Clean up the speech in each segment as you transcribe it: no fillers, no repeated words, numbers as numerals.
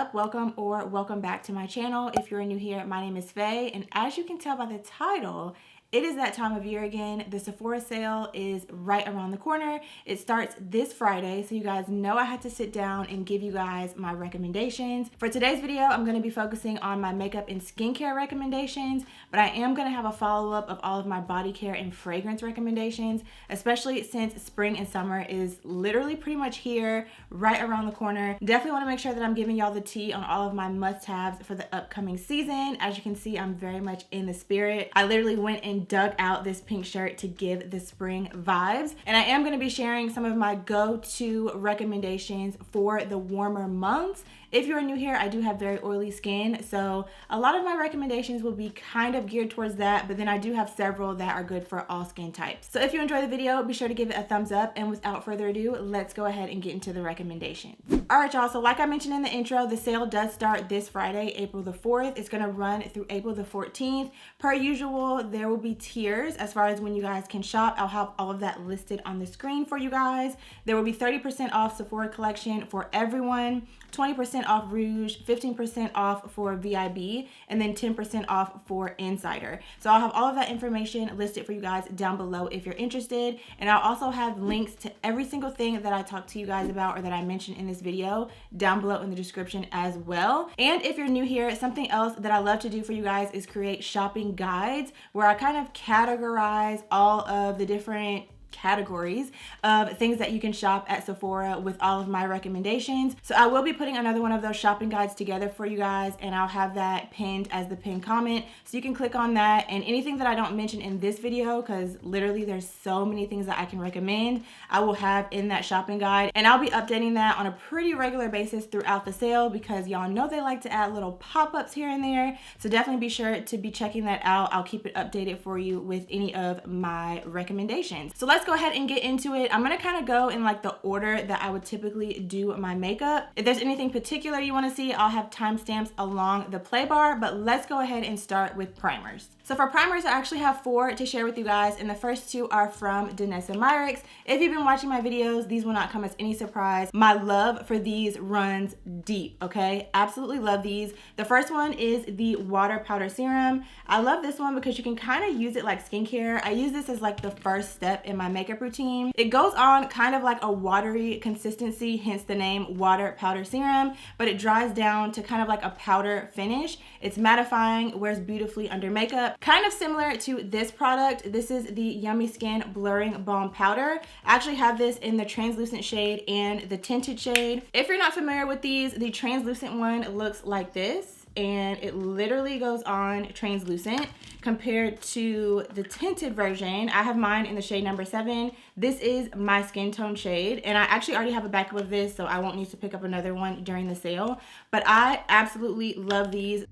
up? Welcome or welcome back to my channel. If you're new here, my name is Faye, and as you can tell by the title, it is that time of year again. The Sephora sale is right around the corner. It starts this Friday, so you guys know I had to sit down and give you guys my recommendations. For today's video, I'm going to be focusing on my makeup and skincare recommendations, but I am going to have a follow-up of all of my body care and fragrance recommendations, especially since spring and summer is literally pretty much here, right around the corner. Definitely want to make sure that I'm giving y'all the tea on all of my must-haves for the upcoming season. As you can see, I'm very much in the spirit. I literally went and dug out this pink shirt to give the spring vibes, and I am going to be sharing some of my go-to recommendations for the warmer months. If you're new here, I do have very oily skin, so a lot of my recommendations will be kind of geared towards that, but then I do have several that are good for all skin types. So if you enjoy the video, be sure to give it a thumbs up, and without further ado, let's go ahead and get into the recommendations. All right, y'all, so like I mentioned in the intro, the sale does start this Friday, April the 4th. It's gonna run through April the 14th. Per usual, there will be tiers as far as when you guys can shop. I'll have all of that listed on the screen for you guys. There will be 30% off Sephora collection for everyone, 20% off Rouge, 15% off for VIB, and then 10% off for Insider. So I'll have all of that information listed for you guys down below if you're interested. And I'll also have links to every single thing that I talked to you guys about or that I mentioned in this video down below in the description as well. And if you're new here, something else that I love to do for you guys is create shopping guides where I kind of categorize all of the different categories of things that you can shop at Sephora with all of my recommendations. So I will be putting another one of those shopping guides together for you guys, and I'll have that pinned as the pinned comment, so you can click on that. And anything that I don't mention in this video, because literally there's so many things that I can recommend, I will have in that shopping guide, and I'll be updating that on a pretty regular basis throughout the sale, because y'all know they like to add little pop-ups here and there. So definitely be sure to be checking that out. I'll keep it updated for you with any of my recommendations. So let's go ahead and get into it. I'm gonna kind of go in like the order that I would typically do my makeup. If there's anything particular you want to see, I'll have timestamps along the play bar, but let's go ahead and start with primers. So for primers, I actually have 4 to share with you guys, and the first 2 are from Danessa Myricks. If you've been watching my videos, these will not come as any surprise. My love for these runs deep, okay? Absolutely love these. The first one is the Water Powder Serum. I love this one because you can kind of use it like skincare. I use this as like the first step in my makeup routine. It goes on kind of like a watery consistency, hence the name Water Powder Serum, but it dries down to kind of like a powder finish. It's mattifying, wears beautifully under makeup. Kind of similar to this product. This is the Yummy Skin Blurring Balm Powder. I actually have this in the translucent shade and the tinted shade. If you're not familiar with these, the translucent one looks like this, and it literally goes on translucent. Compared to the tinted version, I have mine in the shade number 7. This is my skin tone shade, and I actually already have a backup of this, so I won't need to pick up another one during the sale. But I absolutely love these.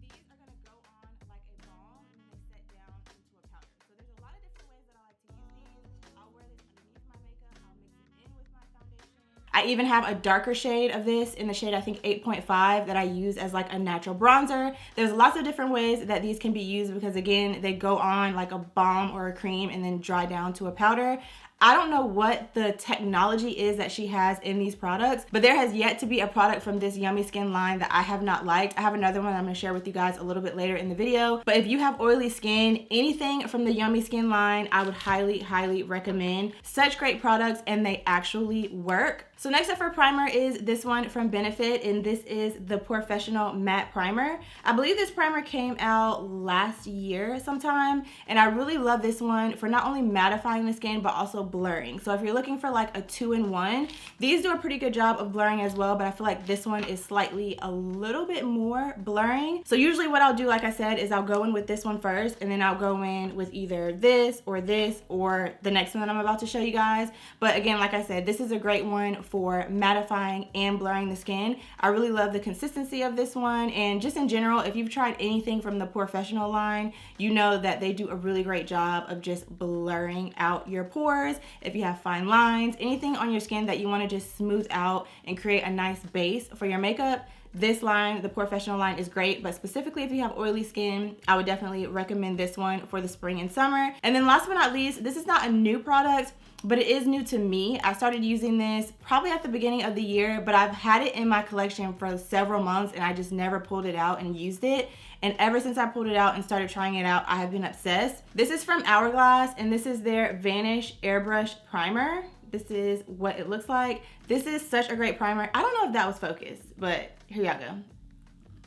I even have a darker shade of this in the shade, I think 8.5, that I use as like a natural bronzer. There's lots of different ways that these can be used because again, they go on like a balm or a cream and then dry down to a powder. I don't know what the technology is that she has in these products, but there has yet to be a product from this Yummy Skin line that I have not liked. I have another one I'm gonna share with you guys a little bit later in the video. But if you have oily skin, anything from the Yummy Skin line, I would highly, highly recommend. Such great products, and they actually work. So next up for primer is this one from Benefit, and this is the Professional Matte Primer. I believe this primer came out last year sometime, and I really love this one for not only mattifying the skin, but also blurring. So if you're looking for like a 2-in-1, these do a pretty good job of blurring as well, but I feel like this one is slightly a little bit more blurring. So usually what I'll do, like I said, is I'll go in with this one first, and then I'll go in with either this or the next one that I'm about to show you guys. But again, like I said, this is a great one for mattifying and blurring the skin. I really love the consistency of this one, and just in general, if you've tried anything from the Professional line, you know that they do a really great job of just blurring out your pores. If you have fine lines, anything on your skin that you want to just smooth out and create a nice base for your makeup, this line, the Professional line, is great, but specifically if you have oily skin, I would definitely recommend this one for the spring and summer. And then last but not least, this is not a new product, but it is new to me. I started using this probably at the beginning of the year, but I've had it in my collection for several months and I just never pulled it out and used it. And ever since I pulled it out and started trying it out, I have been obsessed. This is from Hourglass, and this is their Vanish Airbrush Primer. This is what it looks like. This is such a great primer. I don't know if that was focused, but here y'all go.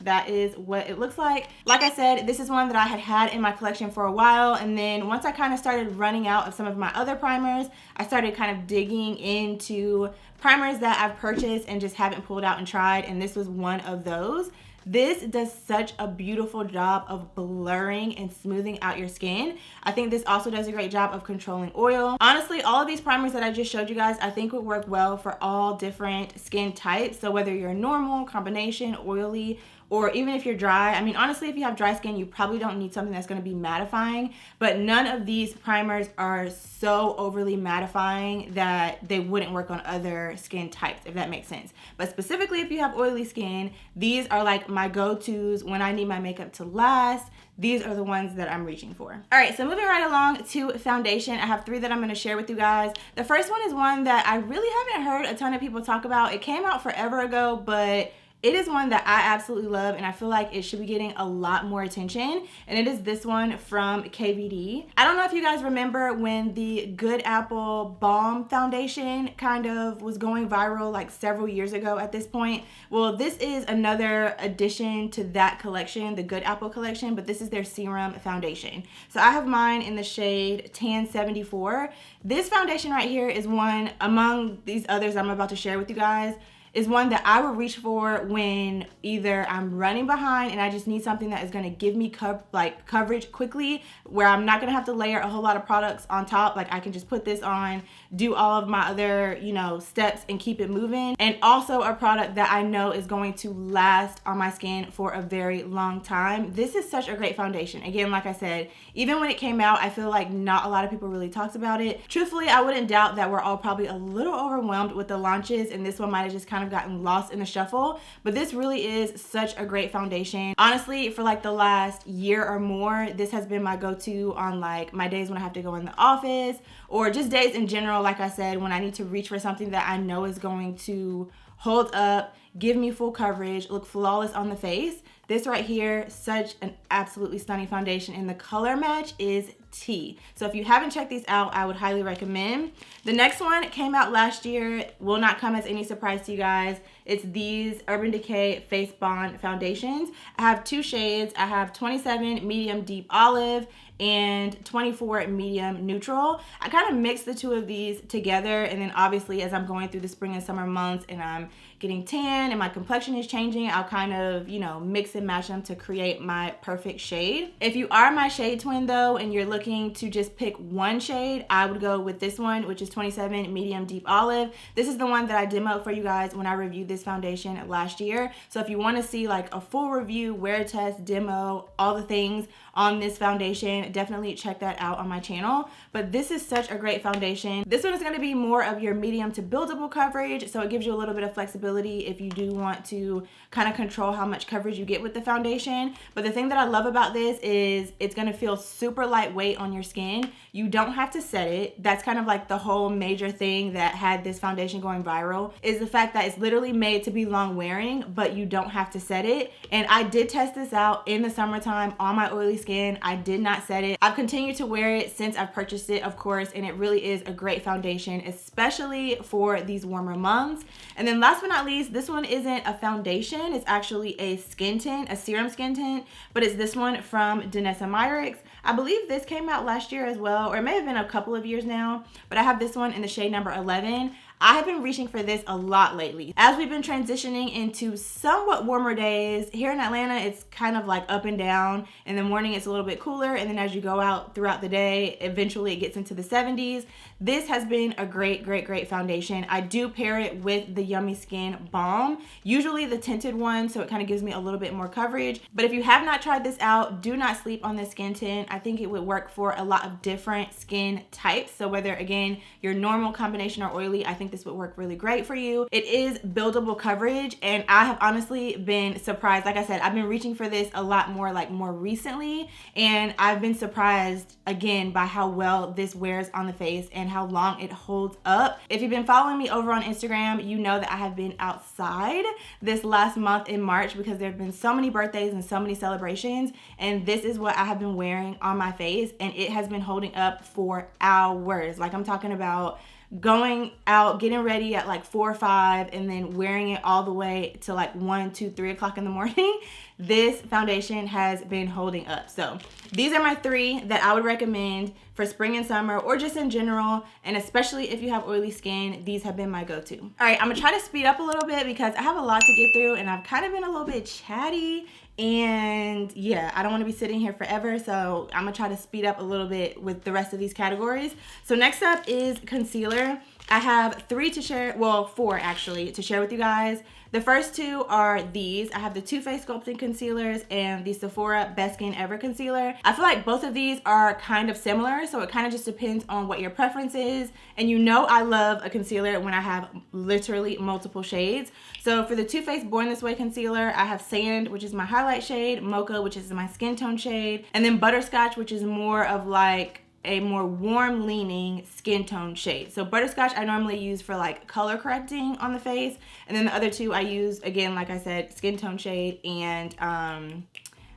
That is what it looks like. Like I said, this is one that I had in my collection for a while, and then once I kind of started running out of some of my other primers, I started kind of digging into primers that I've purchased and just haven't pulled out and tried, and this was one of those. This does such a beautiful job of blurring and smoothing out your skin. I think this also does a great job of controlling oil. Honestly, all of these primers that I just showed you guys, I think would work well for all different skin types. So whether you're normal, combination, oily, or even if you're dry. I mean, honestly, if you have dry skin, you probably don't need something that's gonna be mattifying, but none of these primers are so overly mattifying that they wouldn't work on other skin types, if that makes sense. But specifically, if you have oily skin, these are like my go-tos when I need my makeup to last. These are the ones that I'm reaching for. All right, so moving right along to foundation, I have 3 that I'm gonna share with you guys. The first one is one that I really haven't heard a ton of people talk about. It came out forever ago, but it is one that I absolutely love, and I feel like it should be getting a lot more attention, and it is this one from KVD. I don't know if you guys remember when the Good Apple Balm Foundation kind of was going viral like several years ago at this point. Well, this is another addition to that collection, the Good Apple collection, but this is their serum foundation. So I have mine in the shade Tan 74. This foundation right here is one among these others I'm about to share with you guys, is one that I would reach for when either I'm running behind and I just need something that is gonna give me coverage quickly, where I'm not gonna have to layer a whole lot of products on top. Like I can just put this on, do all of my other, steps and keep it moving. And also a product that I know is going to last on my skin for a very long time. This is such a great foundation. Again, like I said, even when it came out, I feel like not a lot of people really talked about it. Truthfully, I wouldn't doubt that we're all probably a little overwhelmed with the launches, and this one might have just kind of gotten lost in the shuffle, but this really is such a great foundation. Honestly, for like the last year or more, this has been my go-to on like my days when I have to go in the office, or just days in general, like I said, when I need to reach for something that I know is going to hold up, give me full coverage, look flawless on the face. This right here, such an absolutely stunning foundation, and the color match is T. So if you haven't checked these out, I would highly recommend. The next one came out last year, will not come as any surprise to you guys. It's these Urban Decay Face Bond foundations. I have 2 shades. I have 27 Medium Deep Olive and 24 Medium Neutral. I kind of mixed the 2 of these together, and then obviously as I'm going through the spring and summer months and I'm getting tan and my complexion is changing, I'll kind of, mix and match them to create my perfect shade. If you are my shade twin though, and you're looking to just pick one shade, I would go with this one, which is 27 Medium Deep Olive. This is the one that I demoed for you guys when I reviewed this foundation last year. So if you want to see like a full review, wear test, demo, all the things on this foundation, definitely check that out on my channel. But this is such a great foundation. This one is going to be more of your medium to buildable coverage, so it gives you a little bit of flexibility if you do want to kind of control how much coverage you get with the foundation. But the thing that I love about this is it's going to feel super lightweight on your skin. You don't have to set it. That's kind of like the whole major thing that had this foundation going viral, is the fact that it's literally made to be long wearing, but you don't have to set it. And I did test this out in the summertime on my oily skin. I did not set it. I've continued to wear it since I've purchased it, of course, and it really is a great foundation, especially for these warmer months. And then last but not least, this one isn't a foundation. It's actually a skin tint, a serum skin tint, but it's this one from Danessa Myricks. I believe this came out last year as well, or it may have been a couple of years now, but I have this one in the shade number 11. I have been reaching for this a lot lately. As we've been transitioning into somewhat warmer days, here in Atlanta, it's kind of like up and down. In the morning, it's a little bit cooler, and then as you go out throughout the day, eventually it gets into the 70s. This has been a great, great, great foundation. I do pair it with the Yummy Skin Balm, usually the tinted one, so it kind of gives me a little bit more coverage. But if you have not tried this out, do not sleep on this skin tint. I think it would work for a lot of different skin types. So whether, again, you're normal, combination, or oily, I think think this would work really great for you. It is buildable coverage, and I have honestly been surprised. Like I said, I've been reaching for this a lot more more recently, and I've been surprised again by how well this wears on the face and how long it holds up. If you've been following me over on Instagram, you know that I have been outside this last month in March because there have been so many birthdays and so many celebrations, and this is what I have been wearing on my face, and it has been holding up for hours. Like, I'm talking about going out, getting ready at like 4 or 5, and then wearing it all the way to like 1, 2, 3 o'clock in the morning. This foundation has been holding up. So these are my 3 that I would recommend for spring and summer, or just in general, and especially if you have oily skin, these have been my go-to. All right, I'm gonna try to speed up a little bit because I have a lot to get through, and I've kind of been a little bit chatty, and yeah, I don't want to be sitting here forever, so I'm gonna try to speed up a little bit with the rest of these categories. So next up is concealer. I have 3 to share, well, 4 actually, to share with you guys. The first 2 are these. I have the Too Faced Sculpting Concealers and the Sephora Best Skin Ever Concealer. I feel like both of these are kind of similar, so it kind of just depends on what your preference is. And you know I love a concealer when I have literally multiple shades. So for the Too Faced Born This Way Concealer, I have Sand, which is my highlight shade, Mocha, which is my skin tone shade, and then Butterscotch, which is more of like a more warm leaning skin tone shade. So Butterscotch I normally use for like color correcting on the face, and then the other 2 I use, again, like I said, skin tone shade and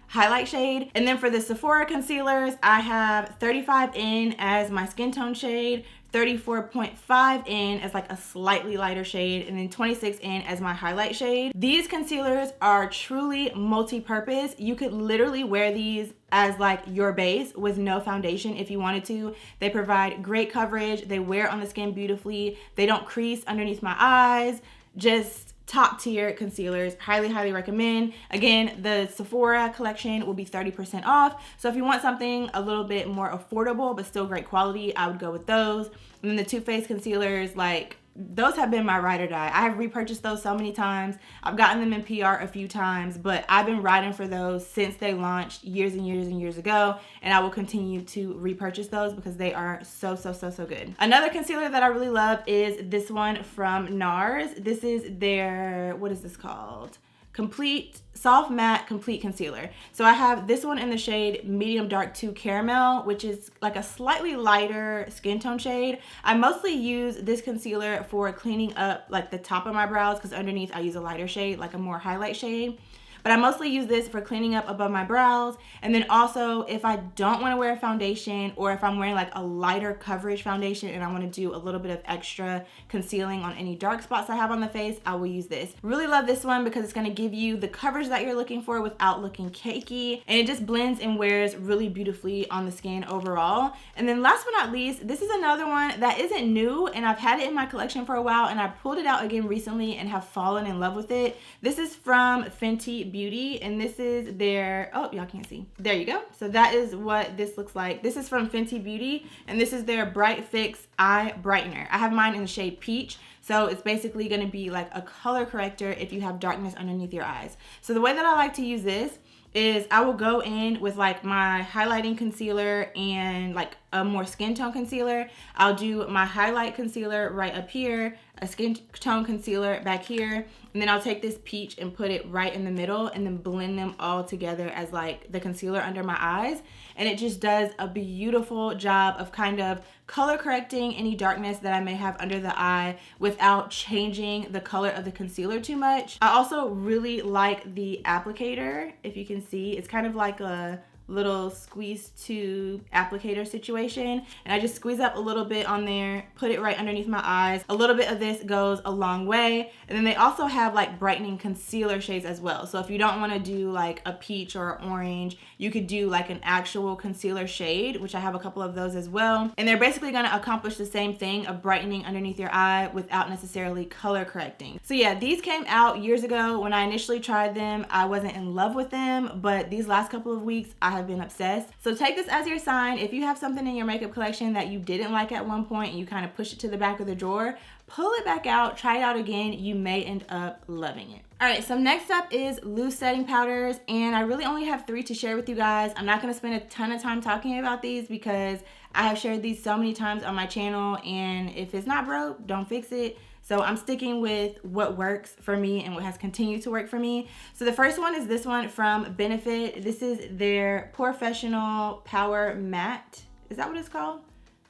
highlight shade. And then for the Sephora concealers, I have 35N as my skin tone shade, 34.5N as like a slightly lighter shade, and then 26N as my highlight shade. These concealers are truly multi-purpose. You could literally wear these as like your base with no foundation if you wanted to. They provide great coverage. They wear on the skin beautifully. They don't crease underneath my eyes. Just top tier concealers. Highly, highly recommend. Again, the Sephora collection will be 30% off. So if you want something a little bit more affordable but still great quality, I would go with those. And then the Too Faced concealers, like, those have been my ride or die. I have repurchased those so many times. I've gotten them in PR a few times, but I've been riding for those since they launched years and years and years ago, and I will continue to repurchase those because they are so, so, so, so good. Another concealer that I really love is this one from NARS. This is their, what is this called? Complete Soft Matte Complete Concealer. So I have this one in the shade Medium Dark 2 Caramel, which is like a slightly lighter skin tone shade. I mostly use this concealer for cleaning up like the top of my brows because underneath I use a lighter shade, like a more highlight shade. But I mostly use this for cleaning up above my brows. And then also if I don't want to wear a foundation, or if I'm wearing like a lighter coverage foundation and I want to do a little bit of extra concealing on any dark spots I have on the face, I will use this. Really love this one because it's going to give you the coverage that you're looking for without looking cakey. And it just blends and wears really beautifully on the skin overall. And then last but not least, this is another one that isn't new, and I've had it in my collection for a while, and I pulled it out again recently and have fallen in love with it. This is from Fenty Beauty, and this is their, oh, y'all can't see, there you go. So that is what this looks like. This is from Fenty Beauty, and this is their Bright Fix Eye Brightener. I have mine in the shade Peach, so it's basically going to be like a color corrector if you have darkness underneath your eyes. So the way that I like to use this is I will go in with like my highlighting concealer and like a more skin tone concealer. I'll do my highlight concealer right up here, a skin tone concealer back here, and then I'll take this peach and put it right in the middle and then blend them all together as like the concealer under my eyes. And it just does a beautiful job of kind of color correcting any darkness that I may have under the eye without changing the color of the concealer too much. I also really like the applicator. If you can see, it's kind of like a little squeeze tube applicator situation, and I just squeeze up a little bit on there, put it right underneath my eyes. A little bit of this goes a long way. And then they also have like brightening concealer shades as well. So if you don't want to do like a peach or orange, you could do like an actual concealer shade, which I have a couple of those as well. And they're basically going to accomplish the same thing of brightening underneath your eye without necessarily color correcting. So yeah, these came out years ago. When I initially tried them, I wasn't in love with them, but these last couple of weeks I have been obsessed. So take this as your sign. If you have something in your makeup collection that you didn't like at one point and you kind of push it to the back of the drawer, pull it back out, try it out again. You may end up loving it. All right, so next up is loose setting powders, and I really only have 3 to share with you guys. I'm not gonna spend a ton of time talking about these because I have shared these so many times on my channel, and if it's not broke, don't fix it. So I'm sticking with what works for me and what has continued to work for me. So the first one is this one from Benefit. This is their Professional Power Matte. Is that what it's called?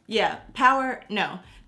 Yeah,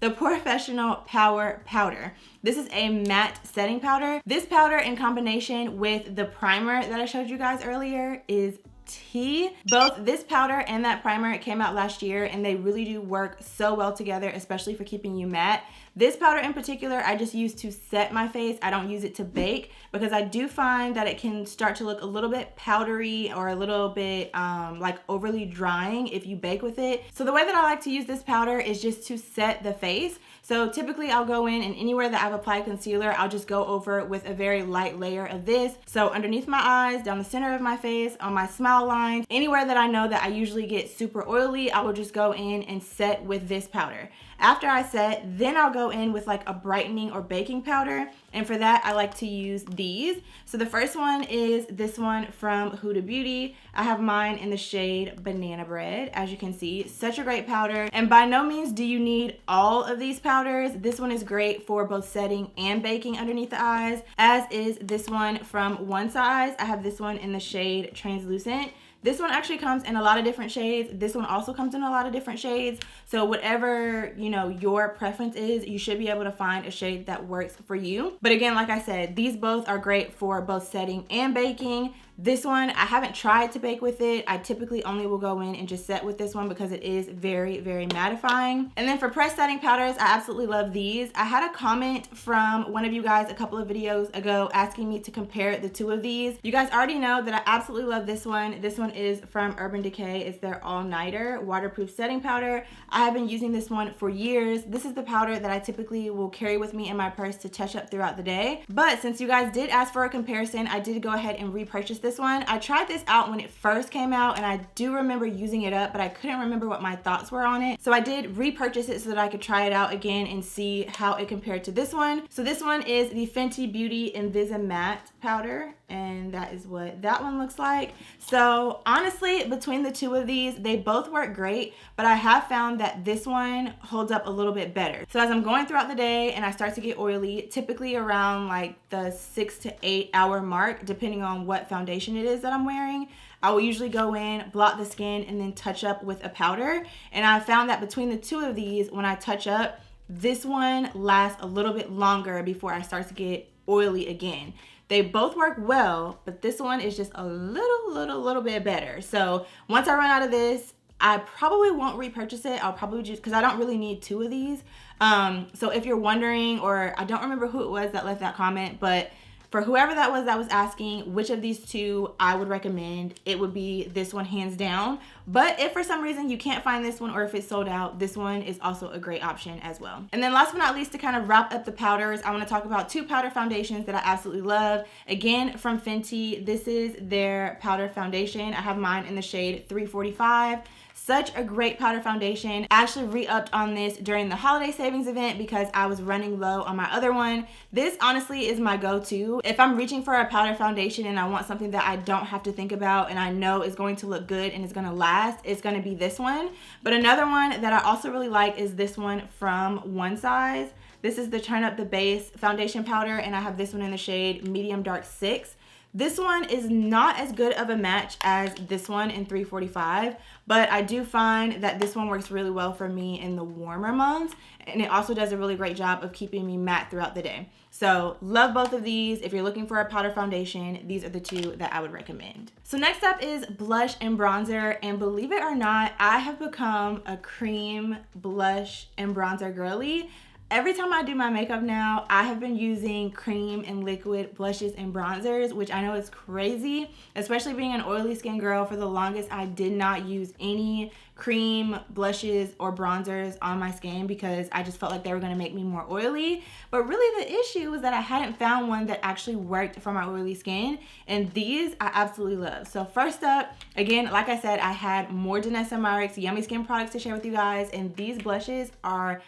the Professional Power Powder. This is a matte setting powder. This powder in combination with the primer that I showed you guys earlier is tea. Both this powder and that primer came out last year, and they really do work so well together, especially for keeping you matte. This powder in particular, I just use to set my face. I don't use it to bake because I do find that it can start to look a little bit powdery or a little bit like overly drying if you bake with it. So the way that I like to use this powder is just to set the face. So typically I'll go in and anywhere that I've applied concealer, I'll just go over with a very light layer of this. So underneath my eyes, down the center of my face, on my smile lines, anywhere that I know that I usually get super oily, I will just go in and set with this powder. After I set, then I'll go in with like a brightening or baking powder. And for that, I like to use these. So the first one is this one from Huda Beauty. I have mine in the shade Banana Bread. As you can see, such a great powder. And by no means do you need all of these powders. This one is great for both setting and baking underneath the eyes, as is this one from One Size. I have this one in the shade Translucent. This one actually comes in a lot of different shades. This one also comes in a lot of different shades. So whatever, you know, your preference is, you should be able to find a shade that works for you. But again, like I said, these both are great for both setting and baking. This one, I haven't tried to bake with it. I typically only will go in and just set with this one because it is very, very mattifying. And then for press setting powders, I absolutely love these. I had a comment from one of you guys a couple of videos ago asking me to compare the 2 of these. You guys already know that I absolutely love this one. This one is from Urban Decay. It's their All Nighter Waterproof Setting Powder. I have been using this one for years. This is the powder that I typically will carry with me in my purse to touch up throughout the day. But since you guys did ask for a comparison, I did go ahead and repurchase this one. I tried this out when it first came out, and I do remember using it up, but I couldn't remember what my thoughts were on it. So I did repurchase it so that I could try it out again and see how it compared to this one. So this one is the Fenty Beauty Invisimatte powder, and that is what that one looks like. So honestly, between the 2 of these, they both work great, but I have found that this one holds up a little bit better. So as I'm going throughout the day and I start to get oily, typically around like the 6 to 8 hour mark, depending on what foundation it is that I'm wearing, I will usually go in, blot the skin, and then touch up with a powder. And I found that between the 2 of these, when I touch up, this one lasts a little bit longer before I start to get oily again. They both work well, but this one is just a little bit better. So once I run out of this, I probably won't repurchase it. I'll probably just, because I don't really need 2 of these. So if you're wondering, or I don't remember who it was that left that comment, but for whoever that was asking which of these 2 I would recommend, it would be this one hands down. But if for some reason you can't find this one, or if it's sold out, this one is also a great option as well. And then last but not least, to kind of wrap up the powders, I want to talk about 2 powder foundations that I absolutely love. Again, from Fenty, this is their powder foundation. I have mine in the shade 345. Such a great powder foundation. I actually re-upped on this during the holiday savings event because I was running low on my other one. This honestly is my go-to. If I'm reaching for a powder foundation and I want something that I don't have to think about and I know is going to look good and is going to last, it's going to be this one. But another one that I also really like is this one from One Size. This is the Turn Up the Base foundation powder, and I have this one in the shade Medium Dark 6. This one is not as good of a match as this one in 345, but I do find that this one works really well for me in the warmer months, and it also does a really great job of keeping me matte throughout the day. So love both of these. If you're looking for a powder foundation, these are the 2 that I would recommend. So next up is blush and bronzer, and believe it or not, I have become a cream blush and bronzer girly. Every time I do my makeup now, I have been using cream and liquid blushes and bronzers, which I know is crazy, especially being an oily skin girl. For the longest, I did not use any cream blushes or bronzers on my skin because I just felt like they were going to make me more oily. But really the issue was that I hadn't found one that actually worked for my oily skin, and these I absolutely love. So first up, again, like I said, I had more Danessa Myricks Yummy Skin products to share with you guys, and these blushes are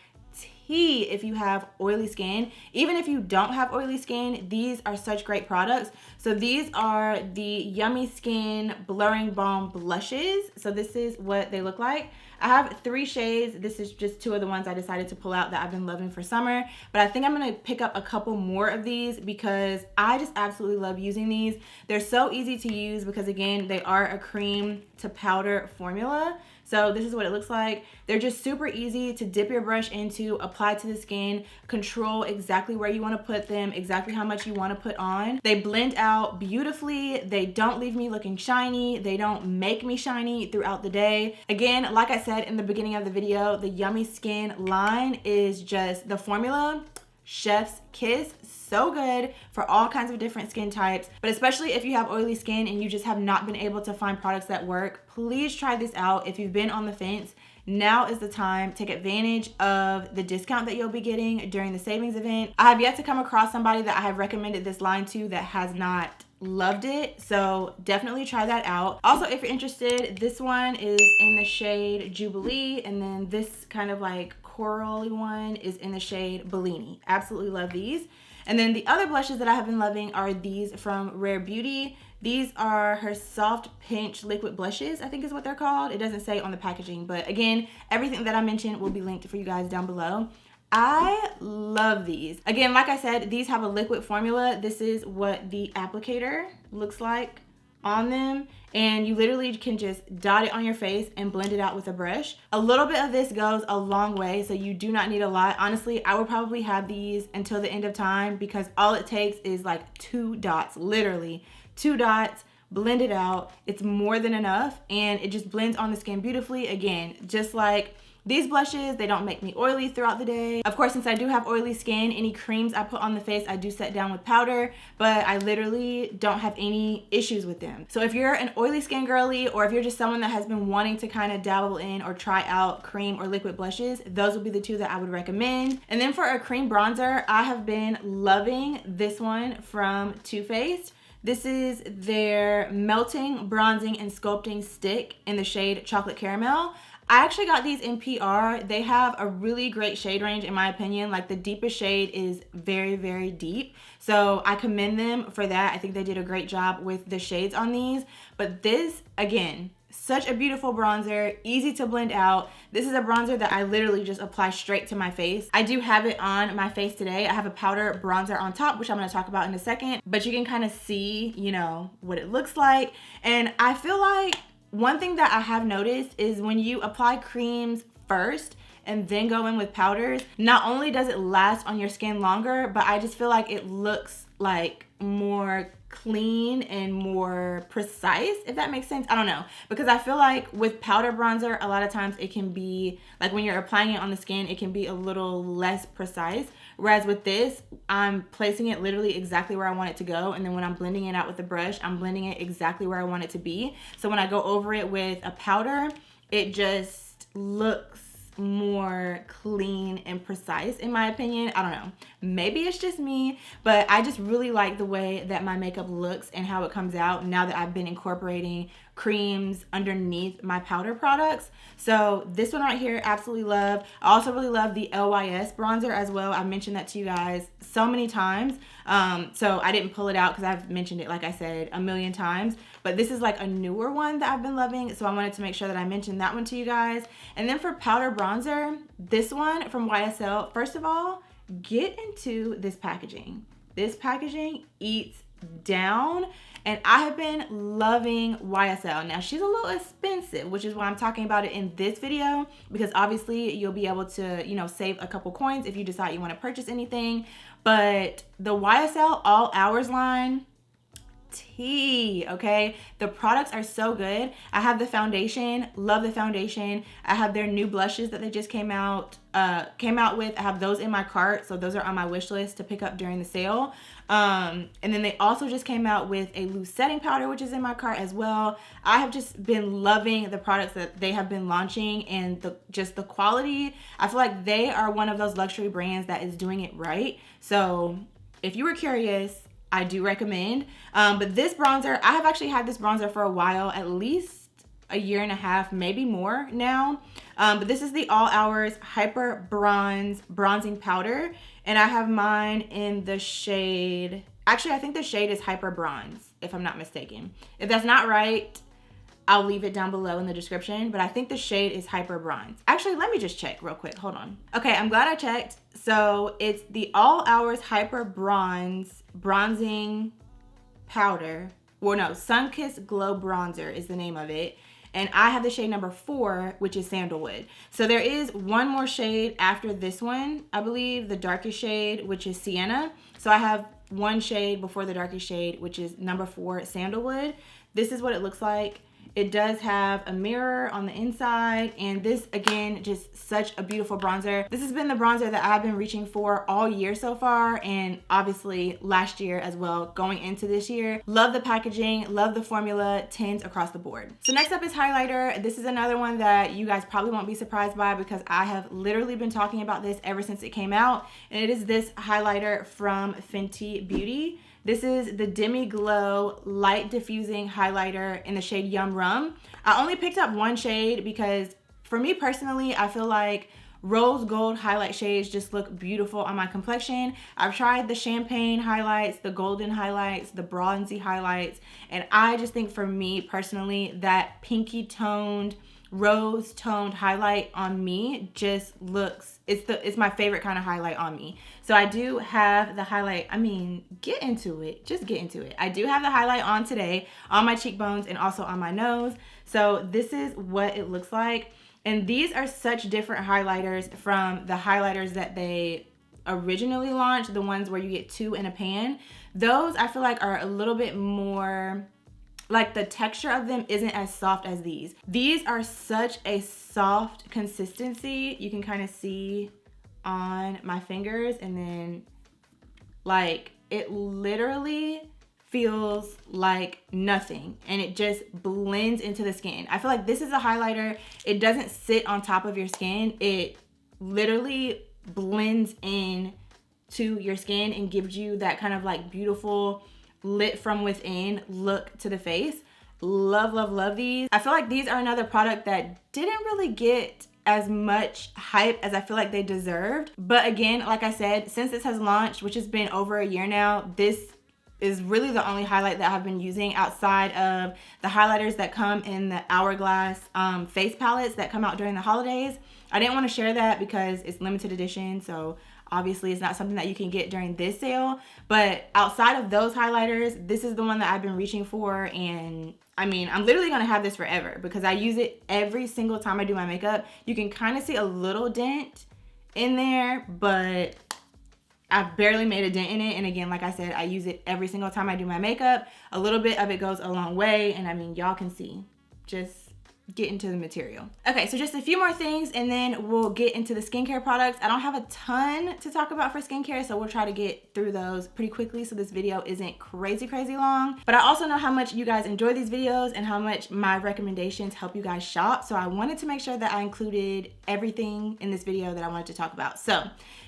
if you have oily skin. Even if you don't have oily skin, these are such great products. So these are the Yummy Skin Blurring Balm Blushes. So this is what they look like. I have 3 shades. This is just 2 of the ones I decided to pull out that I've been loving for summer. But I think I'm going to pick up a couple more of these because I just absolutely love using these. They're so easy to use because, again, they are a cream to powder formula. So this is what it looks like. They're just super easy to dip your brush into, apply to the skin, control exactly where you want to put them, exactly how much you want to put on. They blend out beautifully. They don't leave me looking shiny. They don't make me shiny throughout the day. Again, like I said in the beginning of the video, the Yummy Skin line is just the formula. Chef's kiss. So good for all kinds of different skin types, but especially if you have oily skin and you just have not been able to find products that work, please try this out. If you've been on the fence, now is the time. Take advantage of the discount that you'll be getting during the savings event. I have yet to come across somebody that I have recommended this line to that has not loved it, so definitely try that out. Also, if you're interested, this one is in the shade Jubilee, and then this kind of like corally one is in the shade Bellini. Absolutely love these. And then the other blushes that I have been loving are these from Rare Beauty. These are her Soft Pinch Liquid Blushes, I think is what they're called. It doesn't say on the packaging, but again, everything that I mentioned will be linked for you guys down below. I love these. Again, like I said, these have a liquid formula. This is what the applicator looks like on them, and you literally can just dot it on your face and blend it out with a brush. A little bit of this goes a long way, so you do not need a lot. Honestly, I would probably have these until the end of time because all it takes is like 2 dots, literally 2 dots, blend it out. It's more than enough, and it just blends on the skin beautifully. Again, just like these blushes, they don't make me oily throughout the day. Of course, since I do have oily skin, any creams I put on the face, I do set down with powder, but I literally don't have any issues with them. So if you're an oily skin girly, or if you're just someone that has been wanting to kind of dabble in or try out cream or liquid blushes, those would be the 2 that I would recommend. And then for a cream bronzer, I have been loving this one from Too Faced. This is their Melting, Bronzing, and Sculpting Stick in the shade Chocolate Caramel. I actually got these in PR. They have a really great shade range in my opinion. Like the deepest shade is very, very deep. So I commend them for that. I think they did a great job with the shades on these. But this, again, such a beautiful bronzer, easy to blend out. This is a bronzer that I literally just apply straight to my face. I do have it on my face today. I have a powder bronzer on top, which I'm gonna talk about in a second, but you can kind of see, you know, what it looks like. And I feel like one thing that I have noticed is when you apply creams first and then go in with powders, not only does it last on your skin longer, but I just feel like it looks like more clean and more precise, if that makes sense. I don't know, because I feel like with powder bronzer, a lot of times it can be like when you're applying it on the skin, it can be a little less precise. Whereas with this, I'm placing it literally exactly where I want it to go. And then when I'm blending it out with the brush, I'm blending it exactly where I want it to be. So when I go over it with a powder, it just looks more clean and precise in my opinion. I don't know, maybe it's just me, but I just really like the way that my makeup looks and how it comes out now that I've been incorporating creams underneath my powder products. So this one right here, absolutely love. I also really love the LYS bronzer as well. I've mentioned that to you guys so many times, so I didn't pull it out because I've mentioned it, like I said, a million times, but this is like a newer one that I've been loving, so I wanted to make sure that I mentioned that one to you guys. And then for powder bronzer, this one from YSL, first of all, get into this packaging. This packaging eats down, and I have been loving YSL. Now she's a little expensive, which is why I'm talking about it in this video, because obviously you'll be able to, you know, save a couple coins if you decide you want to purchase anything. But the YSL All Hours line, tea, okay? The products are so good. I have the foundation, love the foundation. I have their new blushes that they just came out with. I have those in my cart, so those are on my wish list to pick up during the sale. And then they also just came out with a loose setting powder, which is in my cart as well. I have just been loving the products that they have been launching, and just the quality. I feel like they are one of those luxury brands that is doing it right. So if you were curious, I do recommend. But this bronzer, I have actually had this bronzer for a while, at least a year and a half, maybe more now. But this is the All Hours Hyper Bronze Bronzing Powder. And I have mine in the shade, actually I think the shade is Hyper Bronze, if I'm not mistaken. If that's not right, I'll leave it down below in the description, but I think the shade is Hyper Bronze. Actually, let me just check real quick, hold on. Okay, I'm glad I checked. So it's the All Hours Hyper Bronze Bronzing Powder. Well, no, Sunkissed Glow Bronzer is the name of it. And I have the shade number 4, which is Sandalwood. So there is one more shade after this one, I believe, the darkest shade, which is Sienna. So I have one shade before the darkest shade, which is number 4, Sandalwood. This is what it looks like. It does have a mirror on the inside, and this, again, just such a beautiful bronzer. This has been the bronzer that I've been reaching for all year so far, and obviously last year as well, going into this year. Love the packaging, love the formula, 10s across the board. So next up is highlighter. This is another one that you guys probably won't be surprised by because I have literally been talking about this ever since it came out, and it is this highlighter from Fenty Beauty. This is the Demi Glow Light Diffusing Highlighter in the shade Yum Rum. I only picked up one shade because for me personally, I feel like rose gold highlight shades just look beautiful on my complexion. I've tried the champagne highlights, the golden highlights, the bronzy highlights, and I just think for me personally, that pinky toned, rose toned highlight on me just looks, it's my favorite kind of highlight on me. So I do have the highlight, I mean, get into it, just get into it. I do have the highlight on today on my cheekbones and also on my nose. So this is what it looks like. And these are such different highlighters from the highlighters that they originally launched, the ones where you get 2 in a pan. Those I feel like are a little bit more, like the texture of them isn't as soft as these. These are such a soft consistency. You can kind of see on my fingers, and then like it literally feels like nothing, and it just blends into the skin. I feel like this is a highlighter. It doesn't sit on top of your skin. It literally blends in to your skin and gives you that kind of like beautiful lit from within look to the face. Love, love, love these. I feel like these are another product that didn't really get as much hype as I feel like they deserved. But again, like I said, since this has launched, which has been over a year now, this is really the only highlight that I've been using outside of the highlighters that come in the Hourglass face palettes that come out during the holidays. I didn't want to share that because it's limited edition, so obviously it's not something that you can get during this sale. But outside of those highlighters, this is the one that I've been reaching for, and I mean, I'm literally gonna have this forever because I use it every single time I do my makeup. You can kind of see a little dent in there, but I've barely made a dent in it. And again, like I said, I use it every single time I do my makeup. A little bit of it goes a long way, and I mean, y'all can see, just get into the material. Okay, so just a few more things and then we'll get into the skincare products. I don't have a ton to talk about for skincare, so we'll try to get through those pretty quickly so this video isn't crazy long. But I also know how much you guys enjoy these videos and how much my recommendations help you guys shop, so I wanted to make sure that I included everything in this video that I wanted to talk about. So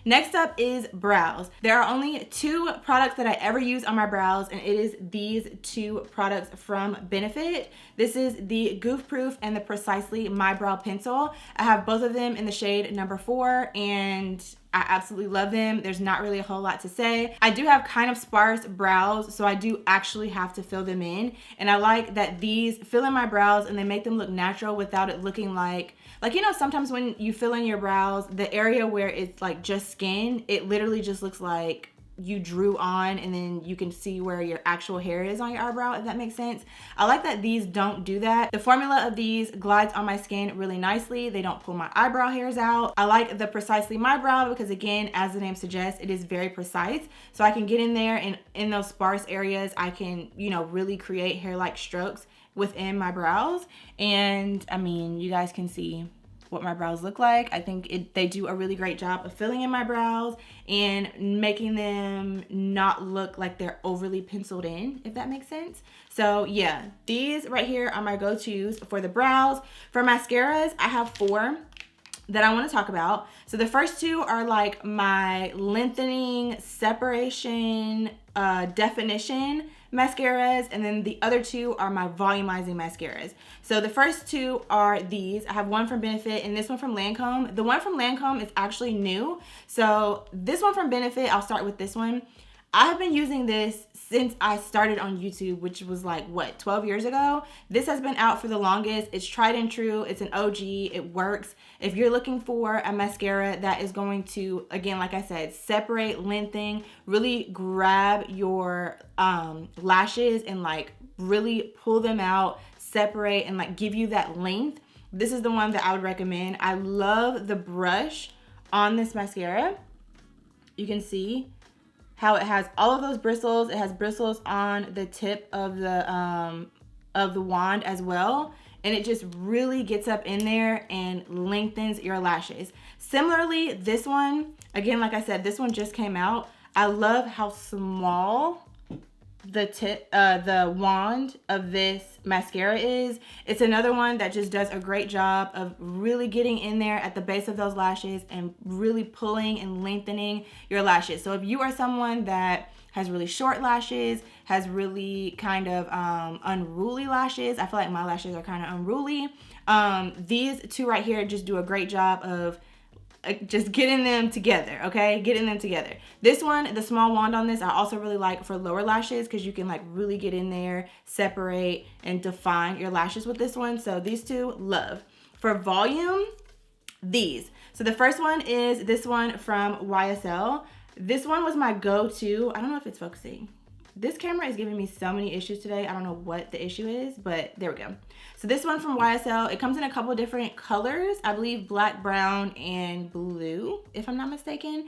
next up is brows. There are only 2 products that I ever use on my brows, and it is these 2 products from Benefit. This is the Goof Proof and the Precisely My Brow Pencil. I have both of them in the shade number 4, and I absolutely love them. There's not really a whole lot to say. I do have kind of sparse brows, so I do actually have to fill them in, and I like that these fill in my brows and they make them look natural without it looking like you know, sometimes when you fill in your brows, the area where it's like just skin, it literally just looks like you drew on and then you can see where your actual hair is on your eyebrow, if that makes sense. I like that these don't do that. The formula of these glides on my skin really nicely. They don't pull my eyebrow hairs out. I like the Precisely My Brow because, again, as the name suggests, it is very precise. So I can get in there and in those sparse areas, I can, you know, really create hair-like strokes within my brows. And I mean, you guys can see what my brows look like. I think they do a really great job of filling in my brows and making them not look like they're overly penciled in, if that makes sense. So yeah, these right here are my go-tos for the brows. For mascaras, I have 4 that I want to talk about. So the first 2 are like my lengthening, separation, definition mascaras, and then the other two are my volumizing mascaras. So the first two are these. I have one from Benefit and this one from Lancome. The one from Lancome is actually new. So this one from Benefit, I'll start with this one. I've been using this since I started on YouTube, which was like, what, 12 years ago? This has been out for the longest. It's tried and true. It's an OG. It works. If you're looking for a mascara that is going to, again, like I said, separate, lengthen, really grab your lashes and like really pull them out, separate, and like give you that length, this is the one that I would recommend. I love the brush on this mascara. You can see how it has all of those bristles. It has bristles on the tip of the wand as well. And it just really gets up in there and lengthens your lashes. Similarly, this one, again, like I said, this one just came out. I love how small the wand of this mascara is. It's another one that just does a great job of really getting in there at the base of those lashes and really pulling and lengthening your lashes. So if you are someone that has really short lashes, has really kind of unruly lashes, I feel like my lashes are kind of unruly, these two right here just do a great job of just getting them together, okay? Getting them together. This one, the small wand on this, I also really like for lower lashes because you can like really get in there, separate, and define your lashes with this one. So these two, love. For volume, these. So the first one is this one from YSL. This one was my go-to. I don't know if it's focusing. This camera is giving me so many issues today. I don't know what the issue is, but there we go. So this one from YSL, it comes in a couple different colors. I believe black, brown, and blue, if I'm not mistaken.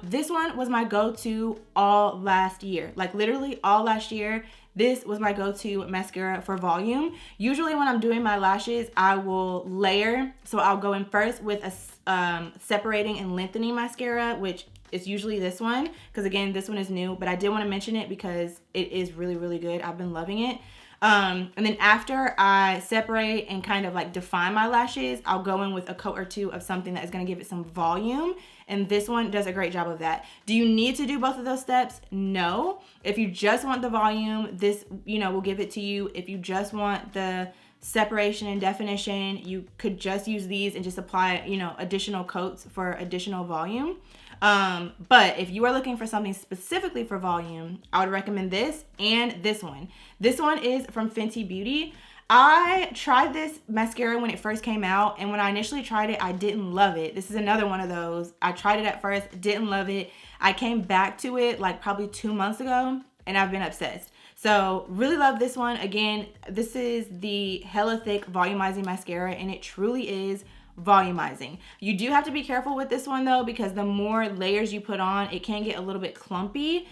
This one was my go-to all last year. Like literally all last year, this was my go-to mascara for volume. Usually when I'm doing my lashes, I will layer. So I'll go in first with a separating and lengthening mascara, which it's usually this one, because again, this one is new, but I did want to mention it because it is really, really good. I've been loving it. And then after I separate and kind of like define my lashes, I'll go in with a coat or two of something that is going to give it some volume. And this one does a great job of that. Do you need to do both of those steps? No. If you just want the volume, this, will give it to you. If you just want the separation and definition, you could just use these and just apply, additional coats for additional volume. But if you are looking for something specifically for volume, I would recommend this and this one. This one is from Fenty Beauty. I tried this mascara when it first came out, and when I initially tried it, I didn't love it. This is another one of those. I tried it at first, didn't love it. I came back to it like probably 2 months ago, and I've been obsessed. So really love this one. Again, this is the Hella Thick Volumizing Mascara, and it truly is volumizing. You do have to be careful with this one though, because the more layers you put on, it can get a little bit clumpy,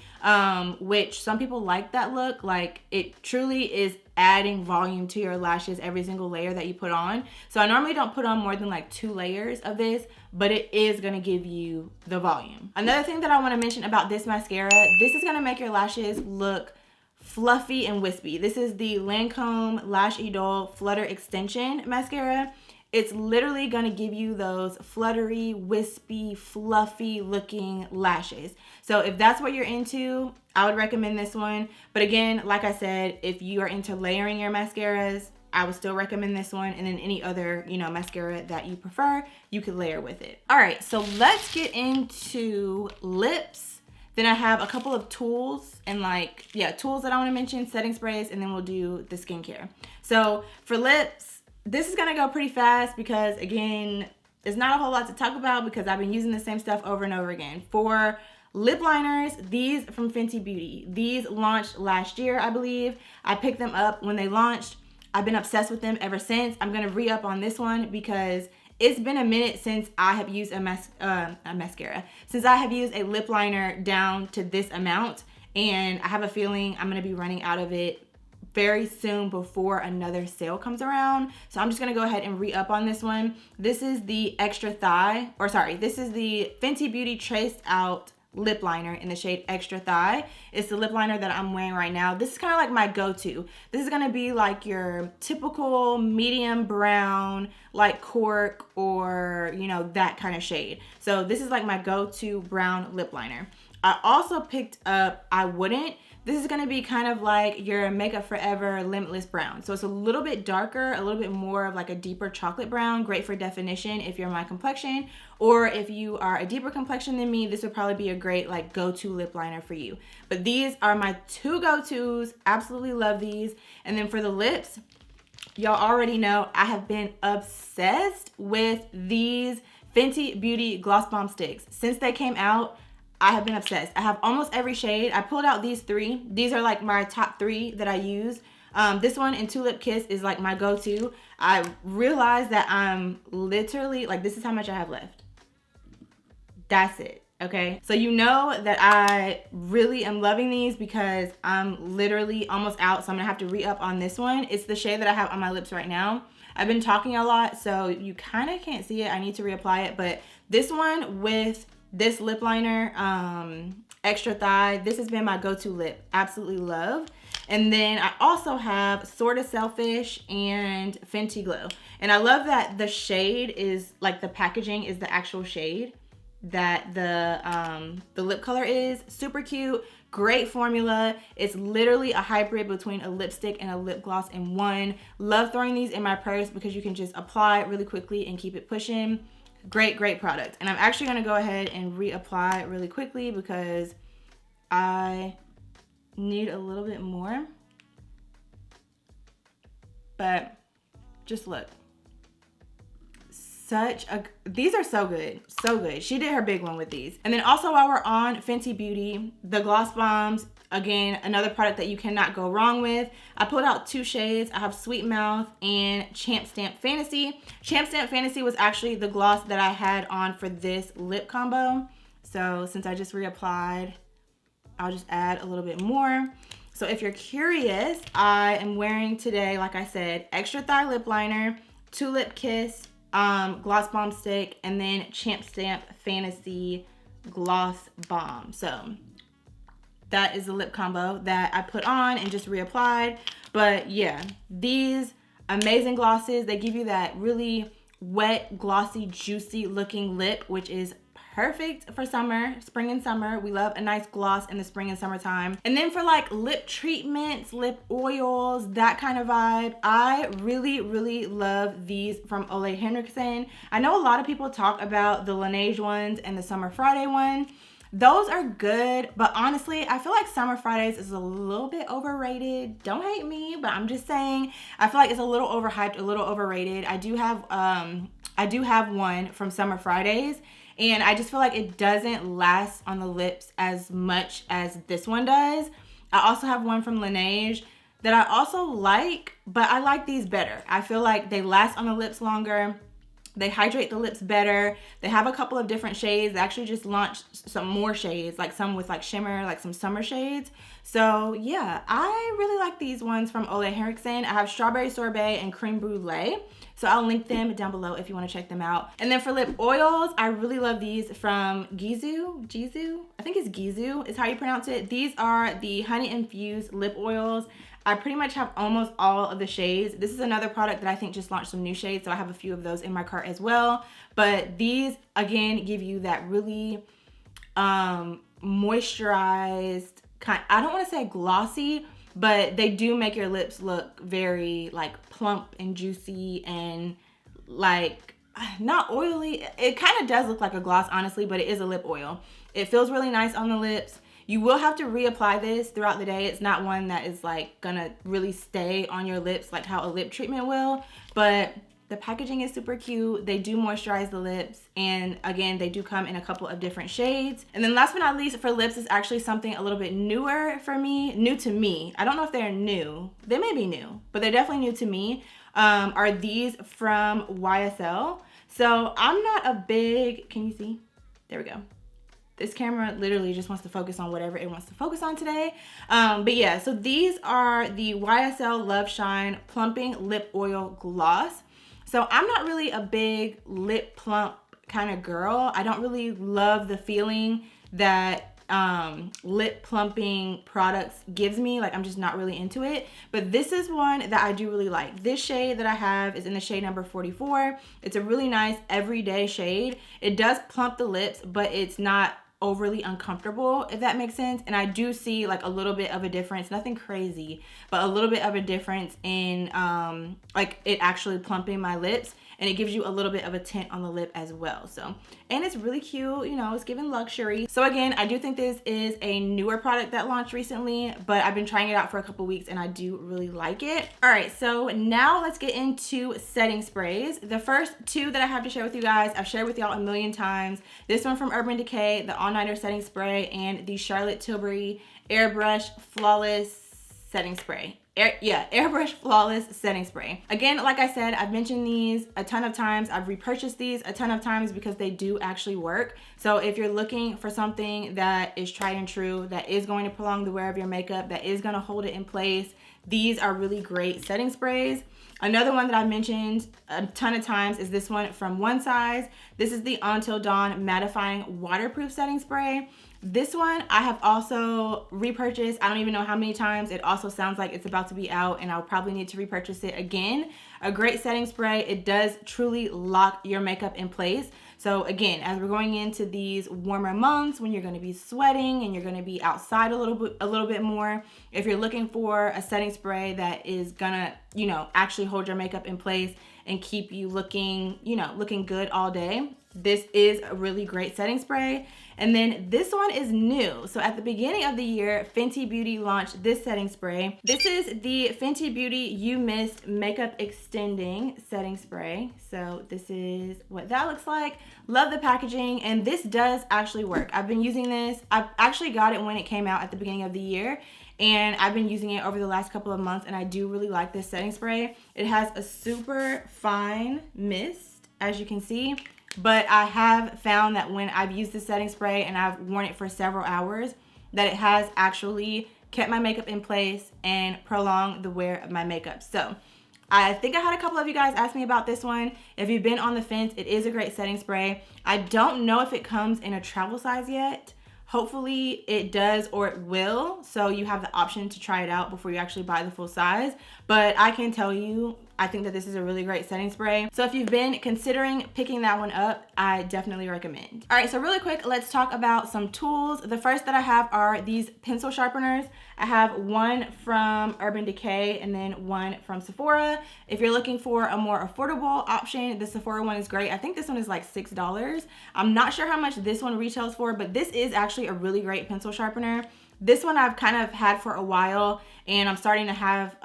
which some people like that look. Like it truly is adding volume to your lashes every single layer that you put on. So I normally don't put on more than like 2 layers of this, but it is going to give you the volume. Another thing that I want to mention about this mascara, this is going to make your lashes look fluffy and wispy. This is the Lancome Lash Idole Flutter Extension Mascara. It's literally going to give you those fluttery, wispy, fluffy looking lashes. So if that's what you're into, I would recommend this one. But again, like I said, if you are into layering your mascaras, I would still recommend this one. And then any other, mascara that you prefer, you could layer with it. All right, so let's get into lips. Then I have a couple of tools and tools that I want to mention, setting sprays, and then we'll do the skincare. So for lips, this is gonna go pretty fast because again, there's not a whole lot to talk about because I've been using the same stuff over and over again. For lip liners, these from Fenty Beauty. These launched last year, I believe. I picked them up when they launched. I've been obsessed with them ever since. I'm gonna re-up on this one because it's been a minute since I have used a mascara. Since I have used a lip liner down to this amount, and I have a feeling I'm gonna be running out of it very soon before another sale comes around. So I'm just gonna go ahead and re-up on this one. This is the this is the Fenty Beauty Traced Out lip liner in the shade Extra Thigh. It's the lip liner that I'm wearing right now. This is kind of like my go-to. This is gonna be like your typical medium brown, like cork or, that kind of shade. So this is like my go-to brown lip liner. I also picked up I Wouldn't. This is going to be kind of like your Makeup Forever Limitless Brown. So it's a little bit darker, a little bit more of like a deeper chocolate brown. Great for definition if you're my complexion, or if you are a deeper complexion than me, this would probably be a great like go-to lip liner for you. But these are my two go-tos. Absolutely love these. And then for the lips, y'all already know I have been obsessed with these Fenty Beauty Gloss Bomb Sticks. Since they came out, I have been obsessed. I have almost every shade. I pulled out these three. These are like my top three that I use. This one and Tulip Kiss is like my go-to. I realized that I'm literally, like, this is how much I have left. That's it, okay? So you know that I really am loving these because I'm literally almost out, so I'm gonna have to re-up on this one. It's the shade that I have on my lips right now. I've been talking a lot, so you kind of can't see it. I need to reapply it, but this one with this lip liner, Extra Thigh, this has been my go-to lip. Absolutely love. And then I also have Sorta Selfish and Fenty Glow. And I love that the shade is, like, the packaging is the actual shade that the lip color is. Super cute, great formula. It's literally a hybrid between a lipstick and a lip gloss in one. Love throwing these in my purse because you can just apply it really quickly and keep it pushing. Great, great product. And I'm actually going to go ahead and reapply really quickly because I need a little bit more. But just look. These are so good, so good. She did her big one with these. And then also while we're on Fenty Beauty, the Gloss Bombs, again, another product that you cannot go wrong with. I pulled out two shades. I have Sweet Mouth and Champ Stamp Fantasy. Champ Stamp Fantasy was actually the gloss that I had on for this lip combo. So since I just reapplied, I'll just add a little bit more. So if you're curious, I am wearing today, like I said, Extra Thigh lip liner, Tulip Kiss, Gloss Bomb Stick, and then Champ Stamp Fantasy Gloss Bomb. So that is the lip combo that I put on and just reapplied. But yeah, these amazing glosses, they give you that really wet, glossy, juicy looking lip, which is perfect for summer, spring and summer. We love a nice gloss in the spring and summertime. And then for like lip treatments, lip oils, that kind of vibe, I really, really love these from Ole Henriksen. I know a lot of people talk about the Laneige ones and the Summer Friday one. Those are good, but honestly, I feel like Summer Fridays is a little bit overrated. Don't hate me, but I'm just saying, I feel like it's a little overhyped, a little overrated. I do have one from Summer Fridays, and I just feel like it doesn't last on the lips as much as this one does. I also have one from Laneige that I also like, but I like these better. I feel like they last on the lips longer. They hydrate the lips better. They have a couple of different shades. They actually just launched some more shades, like some with like shimmer, like some summer shades. So yeah, I really like these ones from Ole Henriksen. I have Strawberry Sorbet and Creme Brulee. So I'll link them down below if you want to check them out. And then for lip oils, I really love these from Gisou. I think it's Gisou is how you pronounce it. These are the honey infused lip oils. I pretty much have almost all of the shades. This is another product that I think just launched some new shades, so I have a few of those in my cart as well. But these, again, give you that really moisturized kind. I don't want to say glossy, but they do make your lips look very like plump and juicy and like not oily. It kind of does look like a gloss, honestly, but it is a lip oil. It feels really nice on the lips. You will have to reapply this throughout the day. It's not one that is like gonna really stay on your lips like how a lip treatment will, but the packaging is super cute. They do moisturize the lips, and again, they do come in a couple of different shades. And then last but not least, for lips is actually something a little bit newer for me, new to me. I don't know if they're new. They may be new, but they're definitely new to me. Are these from YSL. So I'm not a big, can you see? There we go. This camera literally just wants to focus on whatever it wants to focus on today. But yeah, so these are the YSL Love Shine Plumping Lip Oil Gloss. So I'm not really a big lip plump kind of girl. I don't really love the feeling that lip plumping products gives me. Like, I'm just not really into it. But this is one that I do really like. This shade that I have is in the shade number 44. It's a really nice everyday shade. It does plump the lips, but it's not overly uncomfortable, if that makes sense. And I do see like a little bit of a difference, nothing crazy, but a little bit of a difference in like it actually plumping my lips, and it gives you a little bit of a tint on the lip as well. So, and it's really cute, you know, it's giving luxury. So again, I do think this is a newer product that launched recently, but I've been trying it out for a couple weeks and I do really like it. All right, so now let's get into setting sprays. The first two that I have to share with you guys, I've shared with y'all a million times. This one from Urban Decay, the All Nighter Setting Spray, and the Charlotte Tilbury Airbrush Flawless Setting Spray. Airbrush Flawless Setting Spray. Again, like I said, I've mentioned these a ton of times. I've repurchased these a ton of times because they do actually work. So if you're looking for something that is tried and true, that is going to prolong the wear of your makeup, that is going to hold it in place, these are really great setting sprays. Another one that I've mentioned a ton of times is this one from One Size. This is the Until Dawn Mattifying Waterproof Setting Spray. This one I have also repurchased. I don't even know how many times. It also sounds like it's about to be out and I'll probably need to repurchase it again. A great setting spray. It does truly lock your makeup in place. So again, as we're going into these warmer months when you're going to be sweating and you're going to be outside a little bit more, if you're looking for a setting spray that is gonna, you know, actually hold your makeup in place and keep you looking, you know, looking good all day, this is a really great setting spray. And then this one is new. So at the beginning of the year, Fenty Beauty launched this setting spray. This is the Fenty Beauty You Missed Makeup Extending Setting Spray. So this is what that looks like. Love the packaging, and this does actually work. I've been using this. I actually got it when it came out at the beginning of the year, and I've been using it over the last couple of months, and I do really like this setting spray. It has a super fine mist, as you can see. But I have found that when I've used this setting spray and I've worn it for several hours, that it has actually kept my makeup in place and prolonged the wear of my makeup. So I think I had a couple of you guys ask me about this one. If you've been on the fence, it is a great setting spray. I don't know if it comes in a travel size yet. Hopefully it does, or it will, so you have the option to try it out before you actually buy the full size. But I can tell you, I think that this is a really great setting spray. So if you've been considering picking that one up, I definitely recommend. All right, so really quick, let's talk about some tools. The first that I have are these pencil sharpeners. I have one from Urban Decay and then one from Sephora. If you're looking for a more affordable option, the Sephora one is great. I think this one is like $6. I'm not sure how much this one retails for, but this is actually a really great pencil sharpener. This one I've kind of had for a while, and I'm starting to have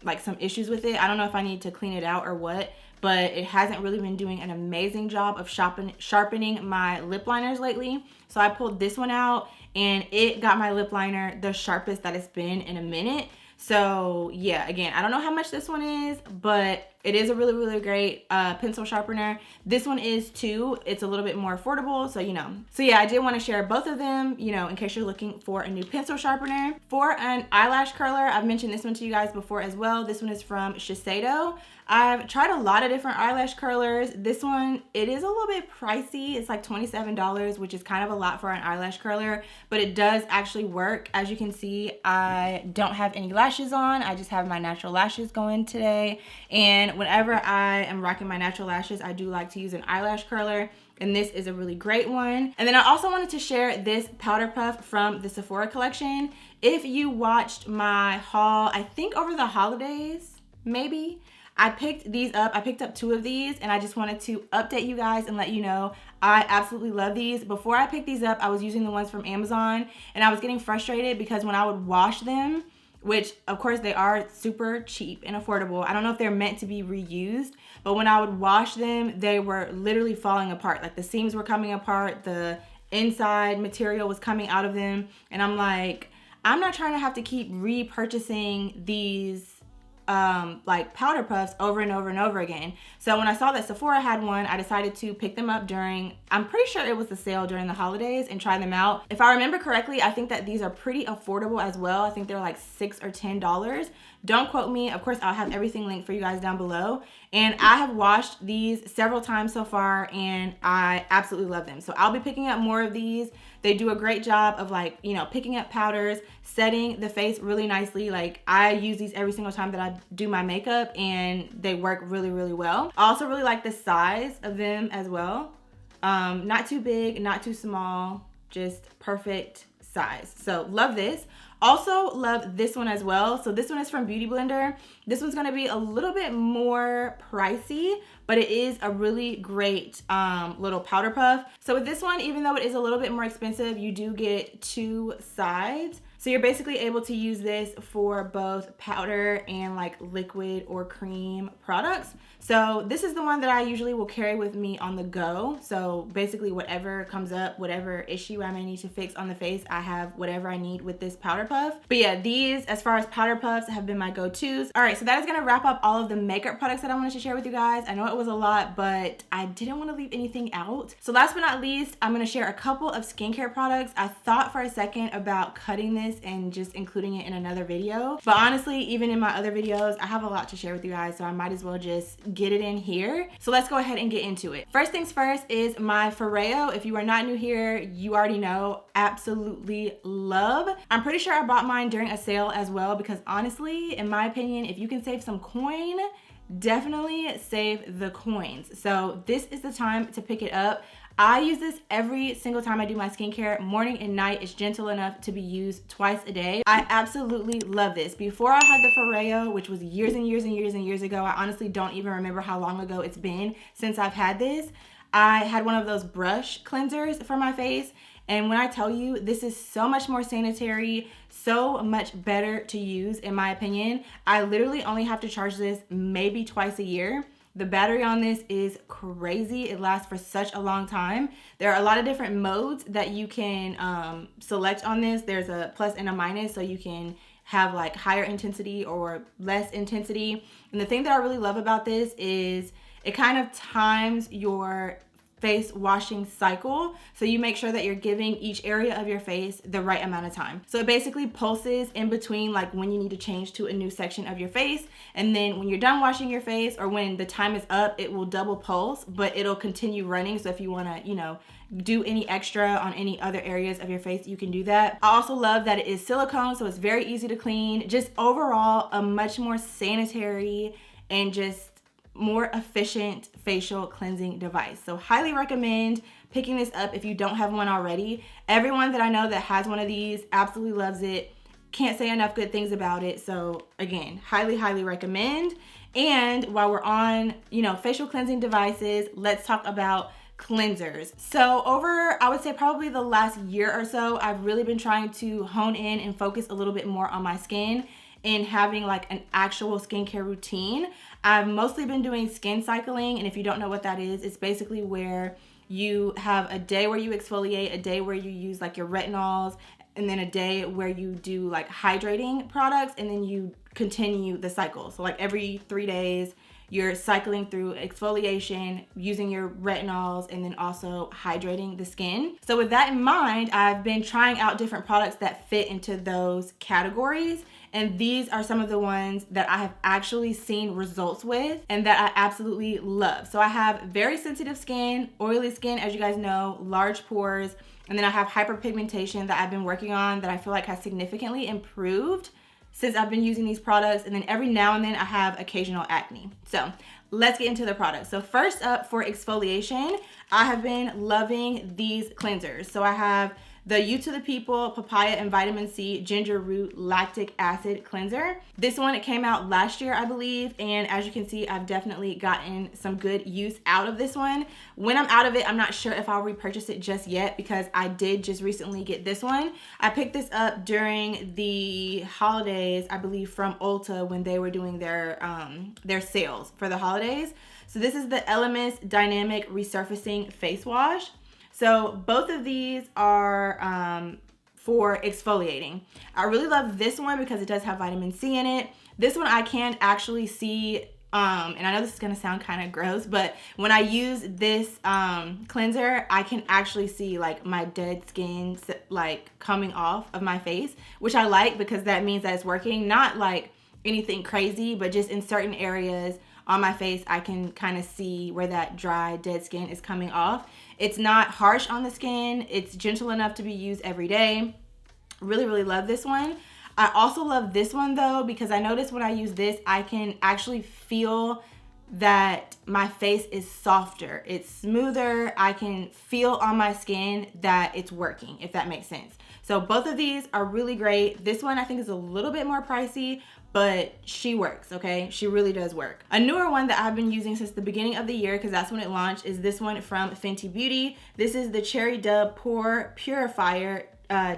like some issues with it. I don't know if I need to clean it out or what, but it hasn't really been doing an amazing job of sharpening my lip liners lately. So I pulled this one out, and it got my lip liner the sharpest that it's been in a minute. So yeah, again, I don't know how much this one is, but it is a really, really great pencil sharpener. This one is too. It's a little bit more affordable, so you know. So yeah, I did want to share both of them, you know, in case you're looking for a new pencil sharpener. For an eyelash curler, I've mentioned this one to you guys before as well. This one is from Shiseido. I've tried a lot of different eyelash curlers. This one, it is a little bit pricey. It's like $27, which is kind of a lot for an eyelash curler, but it does actually work. As you can see, I don't have any lashes on. I just have my natural lashes going today. And whenever I am rocking my natural lashes, I do like to use an eyelash curler, and this is a really great one. And then I also wanted to share this powder puff from the Sephora collection. If you watched my haul, I think over the holidays, maybe, I picked these up. I picked up 2 of these, and I just wanted to update you guys and let you know I absolutely love these. Before I picked these up, I was using the ones from Amazon, and I was getting frustrated because when I would wash them, which of course they are super cheap and affordable, I don't know if they're meant to be reused, but when I would wash them, they were literally falling apart. Like the seams were coming apart, the inside material was coming out of them, and I'm like, I'm not trying to have to keep repurchasing these like powder puffs over and over and over again. So when I saw that Sephora had one, I decided to pick them up during, I'm pretty sure it was the sale during the holidays, and try them out. If I remember correctly, I think that these are pretty affordable as well. I think they're like $6 or $10. Don't quote me. Of course, I'll have everything linked for you guys down below. And I have washed these several times so far, and I absolutely love them. So I'll be picking up more of these. They do a great job of, like, you know, picking up powders, setting the face really nicely. Like, I use these every single time that I do my makeup, and they work really, really well. I also really like the size of them as well. Not too big, not too small. just perfect size. So love this. Also love this one as well. So this one is from Beauty Blender. This one's gonna be a little bit more pricey, but it is a really great little powder puff. So with this one, even though it is a little bit more expensive, you do get 2 sides. So you're basically able to use this for both powder and like liquid or cream products. So this is the one that I usually will carry with me on the go. So basically whatever comes up, whatever issue I may need to fix on the face, I have whatever I need with this powder puff. But yeah, these, as far as powder puffs, have been my go-tos. All right, so that is gonna wrap up all of the makeup products that I wanted to share with you guys. I know it was a lot, but I didn't want to leave anything out. So last but not least, I'm gonna share a couple of skincare products. I thought for a second about cutting this and just including it in another video, but honestly, even in my other videos, I have a lot to share with you guys, so I might as well just get it in here. So let's go ahead and get into it. First things first is my Fayy. If you are not new here, you already know, absolutely love. I'm pretty sure I bought mine during a sale as well, because honestly, in my opinion, if you can save some coin, definitely save the coins. So this is the time to pick it up. I use this every single time I do my skincare, morning and night. It's gentle enough to be used twice a day. I absolutely love this. Before I had the Fayy, which was years and years and years and years ago, I honestly don't even remember how long ago it's been since I've had this. I had one of those brush cleansers for my face. And when I tell you, this is so much more sanitary, so much better to use in my opinion. I literally only have to charge this maybe twice a year. The battery on this is crazy. It lasts for such a long time. There are a lot of different modes that you can select on this. There's a plus and a minus, so you can have like higher intensity or less intensity. And the thing that I really love about this is it kind of times your face washing cycle, so you make sure that you're giving each area of your face the right amount of time. So it basically pulses in between, like when you need to change to a new section of your face, and then when you're done washing your face or when the time is up, it will double pulse, but it'll continue running. So if you want to, you know, do any extra on any other areas of your face, you can do that. I also love that it is silicone, so it's very easy to clean. Just overall a much more sanitary and just more efficient facial cleansing device. So highly recommend picking this up if you don't have one already. Everyone that I know that has one of these absolutely loves it. Can't say enough good things about it. So again, highly recommend. And while we're on, you know, facial cleansing devices, let's talk about cleansers. So over, I would say probably the last year or so, I've really been trying to hone in and focus a little bit more on my skin and having like an actual skincare routine. I've mostly been doing skin cycling, and if you don't know what that is, it's basically where you have a day where you exfoliate, a day where you use like your retinols, and then a day where you do like hydrating products, and then you continue the cycle. So like every 3 days, you're cycling through exfoliation, using your retinols, and then also hydrating the skin. So with that in mind, I've been trying out different products that fit into those categories. And these are some of the ones that I have actually seen results with and that I absolutely love. So I have very sensitive skin, oily skin, as you guys know, large pores, and then I have hyperpigmentation that I've been working on that I feel like has significantly improved since I've been using these products. And then every now and then I have occasional acne. So let's get into the products. So first up, for exfoliation, I have been loving these cleansers. So I have the You to the People Papaya and Vitamin C Ginger Root Lactic Acid Cleanser. This one, it came out last year, I believe, and as you can see, I've definitely gotten some good use out of this one. When I'm out of it, I'm not sure if I'll repurchase it just yet because I did just recently get this one. I picked this up during the holidays, I believe, from Ulta when they were doing their sales for the holidays. So this is the Elemis Dynamic Resurfacing Face Wash. So both of these are for exfoliating. I really love this one because it does have vitamin C in it. This one I can actually see, and I know this is gonna sound kind of gross, but when I use this cleanser, I can actually see like my dead skin like coming off of my face, which I like because that means that it's working. Not like anything crazy, but just in certain areas on my face, I can kind of see where that dry, dead skin is coming off. It's not harsh on the skin. It's gentle enough to be used every day. Really love this one. I also love this one though, because I noticed when I use this, I can actually feel that my face is softer, it's smoother. I can feel on my skin that it's working, if that makes sense. So both of these are really great. This one I think is a little bit more pricey, but she works, okay? She really does work. A newer one that I've been using since the beginning of the year, because that's when it launched, is this one from Fenty Beauty. This is the Cherry Dub Pore Purifier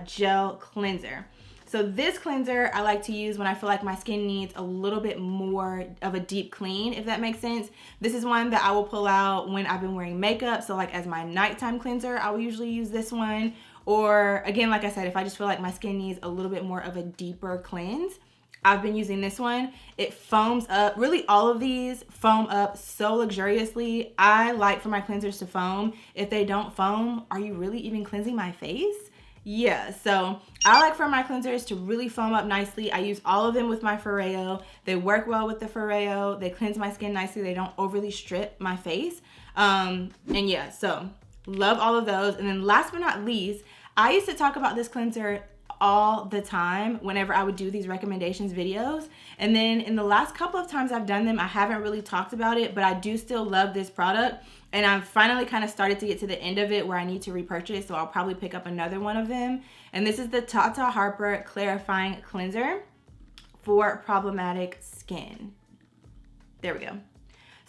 Gel Cleanser. So this cleanser I like to use when I feel like my skin needs a little bit more of a deep clean, if that makes sense. This is one that I will pull out when I've been wearing makeup. So like as my nighttime cleanser, I will usually use this one. Or again, like I said, if I just feel like my skin needs a little bit more of a deeper cleanse, I've been using this one. It foams up. Really, all of these foam up so luxuriously. I like for my cleansers to foam. If they don't foam, are you really even cleansing my face? Yeah, so I like for my cleansers to really foam up nicely. I use all of them with my Foreo. They work well with the Foreo. They cleanse my skin nicely. They don't overly strip my face. And yeah, so love all of those. And then last but not least, I used to talk about this cleanser all the time whenever I would do these recommendations videos, and then in the last couple of times I've done them, I haven't really talked about it, but I do still love this product, and I've finally kind of started to get to the end of it where I need to repurchase, so I'll probably pick up another one of them. And this is the Tata Harper Clarifying Cleanser for problematic skin. There we go.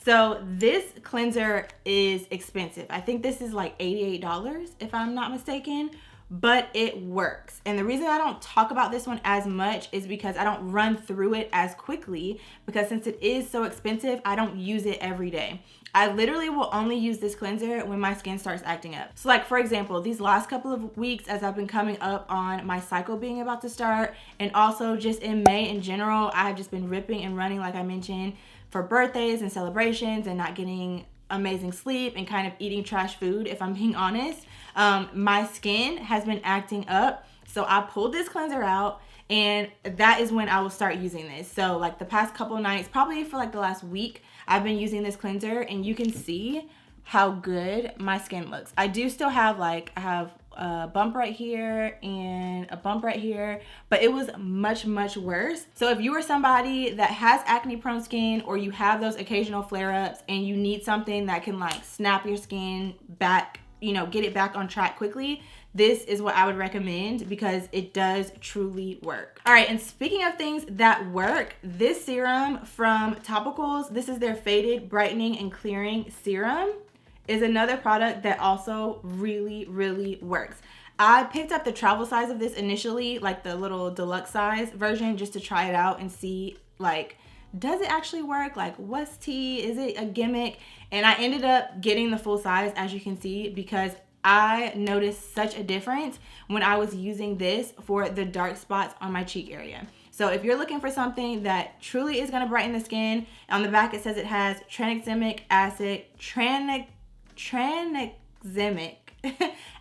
So this cleanser is expensive. I think this is like $88 if I'm not mistaken, but it works. And the reason I don't talk about this one as much is because I don't run through it as quickly, because since it is so expensive, I don't use it every day. I literally will only use this cleanser when my skin starts acting up. So like, for example, these last couple of weeks as I've been coming up on my cycle being about to start, and also just in May in general, I have just been ripping and running, like I mentioned, for birthdays and celebrations and not getting amazing sleep and kind of eating trash food, if I'm being honest. My skin has been acting up, so I pulled this cleanser out, and that is when I will start using this. So like the past couple nights, probably for like the last week, I've been using this cleanser, and you can see how good my skin looks. I do still have I have a bump right here and a bump right here, but it was much worse. So if you are somebody that has acne prone skin, or you have those occasional flare-ups and you need something that can like snap your skin back, you know, get it back on track quickly, this is what I would recommend, because it does truly work. All right, and speaking of things that work, this serum from Topicals, this is their Faded Brightening and Clearing Serum, is another product that also really works. I picked up the travel size of this initially, like the little deluxe size version, just to try it out and see, like, does it actually work? Like, what's tea? Is it a gimmick? And I ended up getting the full size, as you can see, because I noticed such a difference when I was using this for the dark spots on my cheek area. So if you're looking for something that truly is going to brighten the skin, on the back it says it has tranexamic acid, tranexamic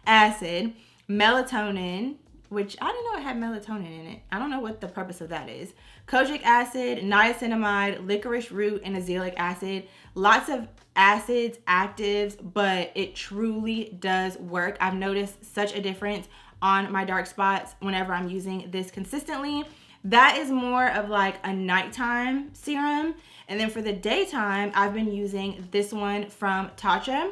acid, melatonin, which I didn't know it had melatonin in it. I don't know what the purpose of that is. Kojic acid, niacinamide, licorice root, and azelaic acid. Lots of acids, actives, but it truly does work. I've noticed such a difference on my dark spots whenever I'm using this consistently. That is more of like a nighttime serum. And then for the daytime, I've been using this one from Tatcha.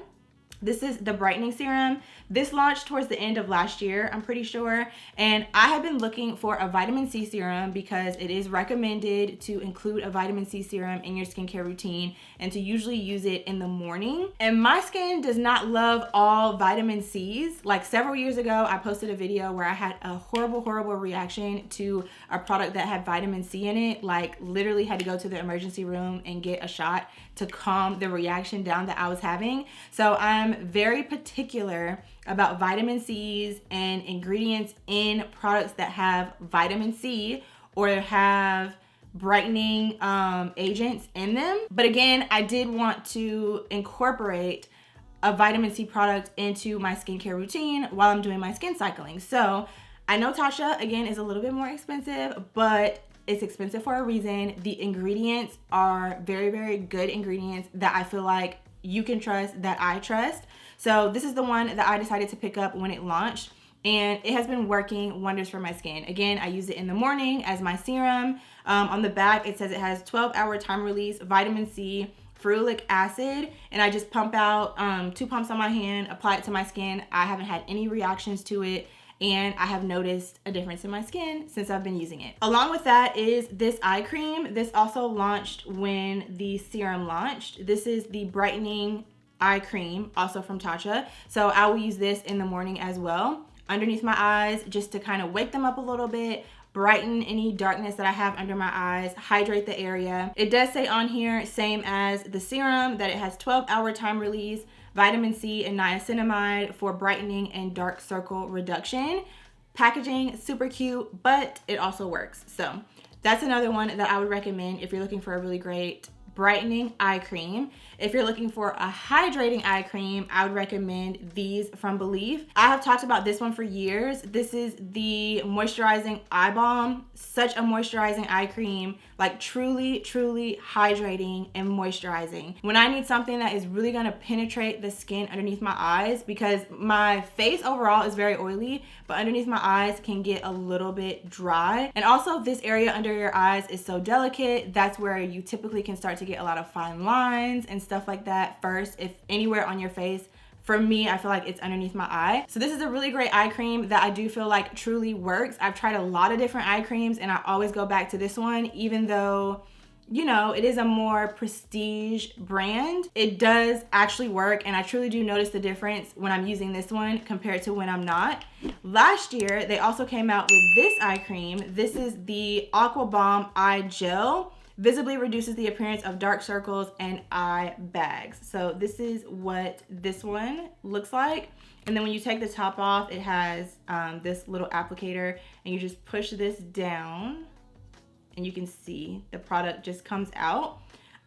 This is the brightening serum. This launched towards the end of last year, I'm pretty sure. And I have been looking for a vitamin C serum because it is recommended to include a vitamin C serum in your skincare routine and to usually use it in the morning. And my skin does not love all vitamin C's. Like several years ago, I posted a video where I had a horrible reaction to a product that had vitamin C in it. Like literally had to go to the emergency room and get a shot to calm the reaction down that I was having. So I'm very particular about vitamin C's and ingredients in products that have vitamin C or have brightening agents in them. But again, I did want to incorporate a vitamin C product into my skincare routine while I'm doing my skin cycling. So I know Tatcha, again, is a little bit more expensive, but it's expensive for a reason. The ingredients are very good ingredients that I feel like you can trust, that I trust. So this is the one that I decided to pick up when it launched, and it has been working wonders for my skin. Again, I use it in the morning as my serum. On the back, it says it has 12-hour time release vitamin C ferulic acid, and I just pump out 2 pumps on my hand, apply it to my skin. I haven't had any reactions to it, and I have noticed a difference in my skin since I've been using it. Along with that is this eye cream. This also launched when the serum launched. This is the brightening eye cream, also from Tatcha. So I will use this in the morning as well, underneath my eyes, just to kind of wake them up a little bit, brighten any darkness that I have under my eyes, hydrate the area. It does say on here, same as the serum, that it has 12-hour time release, vitamin C and niacinamide for brightening and dark circle reduction. Packaging, super cute, but it also works. So that's another one that I would recommend if you're looking for a really great brightening eye cream. If you're looking for a hydrating eye cream, I would recommend these from Believe. I have talked about this one for years. This is the moisturizing eye balm. Such a moisturizing eye cream, like truly hydrating and moisturizing. When I need something that is really gonna penetrate the skin underneath my eyes, because my face overall is very oily, but underneath my eyes can get a little bit dry. And also this area under your eyes is so delicate. That's where you typically can start to get a lot of fine lines and stuff like that first, if anywhere on your face. For me, I feel like it's underneath my eye. So this is a really great eye cream that I do feel like truly works. I've tried a lot of different eye creams and I always go back to this one, even though, you know, it is a more prestige brand. It does actually work, and I truly do notice the difference when I'm using this one compared to when I'm not. Last year, they also came out with this eye cream. This is the Aqua Balm Eye Gel. Visibly reduces the appearance of dark circles and eye bags. So this is what this one looks like. And then when you take the top off, it has this little applicator, and you just push this down and you can see the product just comes out.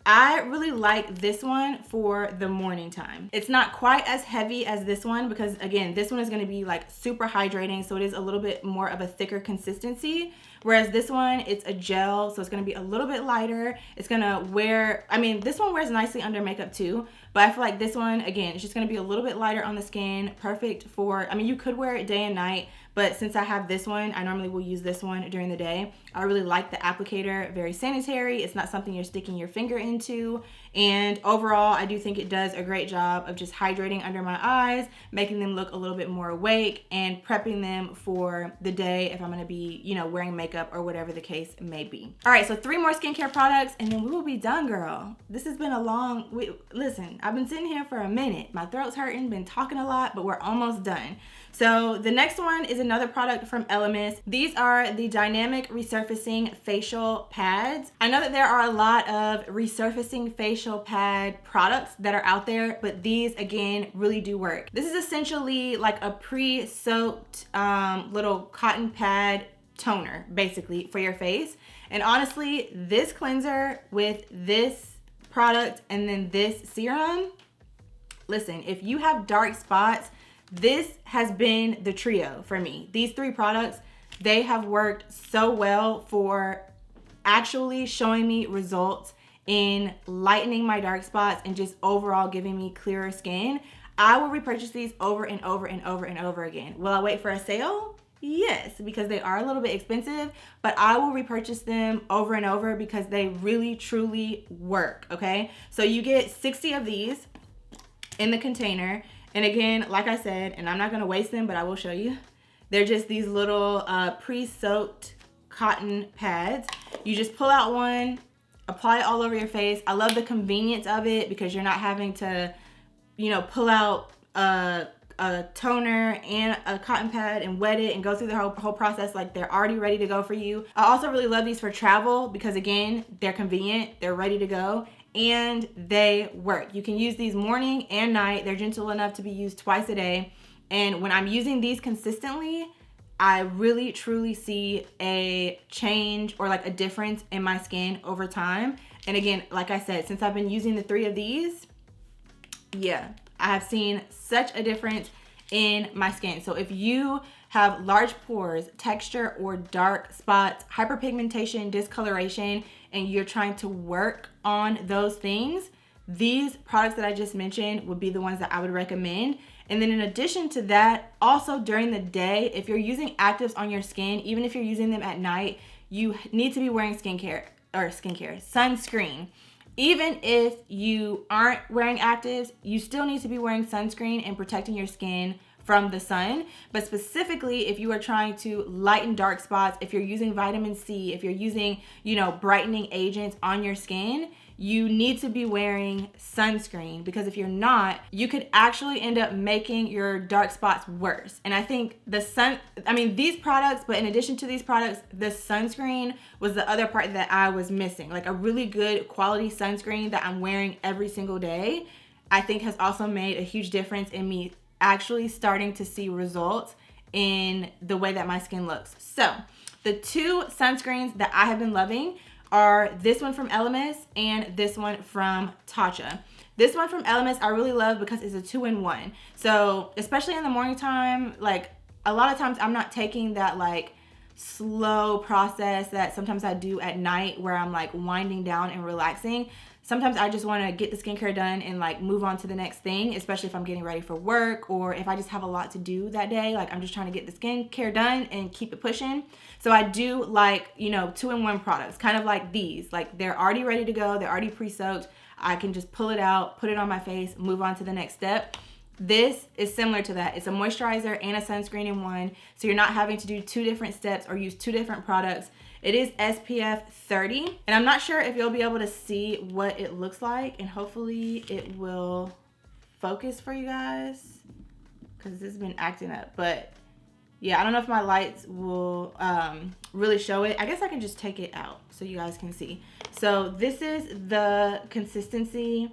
I really like this one for the morning time. It's not quite as heavy as this one because, again, this one is going to be like super hydrating, so it is a little bit more of a thicker consistency. Whereas this one, it's a gel, so it's going to be a little bit lighter. It's going to wear, I mean, this one wears nicely under makeup too, but I feel like this one, again, it's just going to be a little bit lighter on the skin, perfect for, I mean, you could wear it day and night, but since I have this one, I normally will use this one during the day. I really like the applicator, very sanitary. It's not something you're sticking your finger into. And overall, I do think it does a great job of just hydrating under my eyes, making them look a little bit more awake, and prepping them for the day if I'm gonna be, you know, wearing makeup or whatever the case may be. All right, so 3 more skincare products and then we will be done, girl. This has been a long, listen, I've been sitting here for a minute. My throat's hurting, been talking a lot, but we're almost done. So the next one is another product from Elemis. These are the Dynamic Resurfacing Facial Pads. I know that there are a lot of resurfacing facial pad products that are out there, but these, again, really do work. This is essentially like a pre-soaked little cotton pad toner, basically, for your face. And honestly, this cleanser with this product and then this serum, listen, if you have dark spots, this has been the trio for me. These 3 products, they have worked so well for actually showing me results in lightening my dark spots and just overall giving me clearer skin. I will repurchase these over and over and over and over again. Will I wait for a sale? Yes, because they are a little bit expensive, but I will repurchase them over and over because they really, truly work, okay? So you get 60 of these in the container. And again, like I said, and I'm not gonna waste them, but I will show you. They're just these little pre-soaked cotton pads. You just pull out one, apply it all over your face. I love the convenience of it because you're not having to, you know, pull out a toner and a cotton pad and wet it and go through the whole process. Like, they're already ready to go for you. I also really love these for travel because, again, they're convenient, they're ready to go, and they work. You can use these morning and night. They're gentle enough to be used twice a day. And when I'm using these consistently, I really truly see a change or like a difference in my skin over time. And again, like I said, since I've been using the 3 of these, yeah, I have seen such a difference in my skin. So if you have large pores, texture, or dark spots, hyperpigmentation, discoloration, and you're trying to work on those things, these products that I just mentioned would be the ones that I would recommend. And then in addition to that, also during the day, if you're using actives on your skin, even if you're using them at night, you need to be wearing sunscreen. Even if you aren't wearing actives, you still need to be wearing sunscreen and protecting your skin from the sun. But specifically, if you are trying to lighten dark spots, if you're using vitamin C, if you're using, brightening agents on your skin, you need to be wearing sunscreen, because if you're not, you could actually end up making your dark spots worse. And I think these products, but in addition to these products, the sunscreen was the other part that I was missing. Like a really good quality sunscreen that I'm wearing every single day, I think has also made a huge difference in me actually starting to see results in the way that my skin looks. So the two sunscreens that I have been loving are this one from Elemis and this one from Tatcha. This one from Elemis I really love because it's a 2-in-1. So especially in the morning time, like a lot of times I'm not taking that like slow process that sometimes I do at night where I'm like winding down and relaxing. Sometimes I just want to get the skincare done and like move on to the next thing, especially if I'm getting ready for work or if I just have a lot to do that day. Like I'm just trying to get the skincare done and keep it pushing. So I do like, 2-in-1 products, kind of like these. Like they're already ready to go. They're already pre-soaked. I can just pull it out, put it on my face, move on to the next step. This is similar to that. It's a moisturizer and a sunscreen in one. So you're not having to do two different steps or use two different products. It is SPF 30, and I'm not sure if you'll be able to see what it looks like, and hopefully it will focus for you guys because this has been acting up. But yeah, I don't know if my lights will really show it. I guess I can just take it out so you guys can see. So this is the consistency.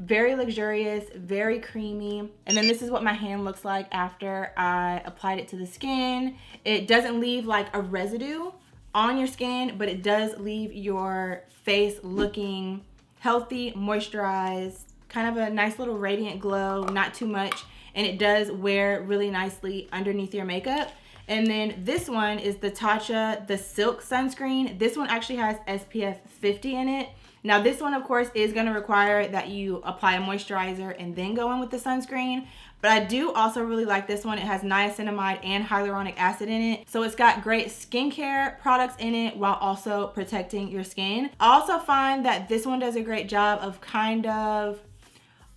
Very luxurious, very creamy. And then this is what my hand looks like after I applied it to the skin. It doesn't leave like a residue on your skin, but it does leave your face looking healthy, moisturized, kind of a nice little radiant glow, not too much. And it does wear really nicely underneath your makeup. And then this one is the Tatcha, the Silk Sunscreen. This one actually has SPF 50 in it. Now this one, of course, is going to require that you apply a moisturizer and then go in with the sunscreen. But I do also really like this one. It has niacinamide and hyaluronic acid in it. So it's got great skincare products in it while also protecting your skin. I also find that this one does a great job of kind of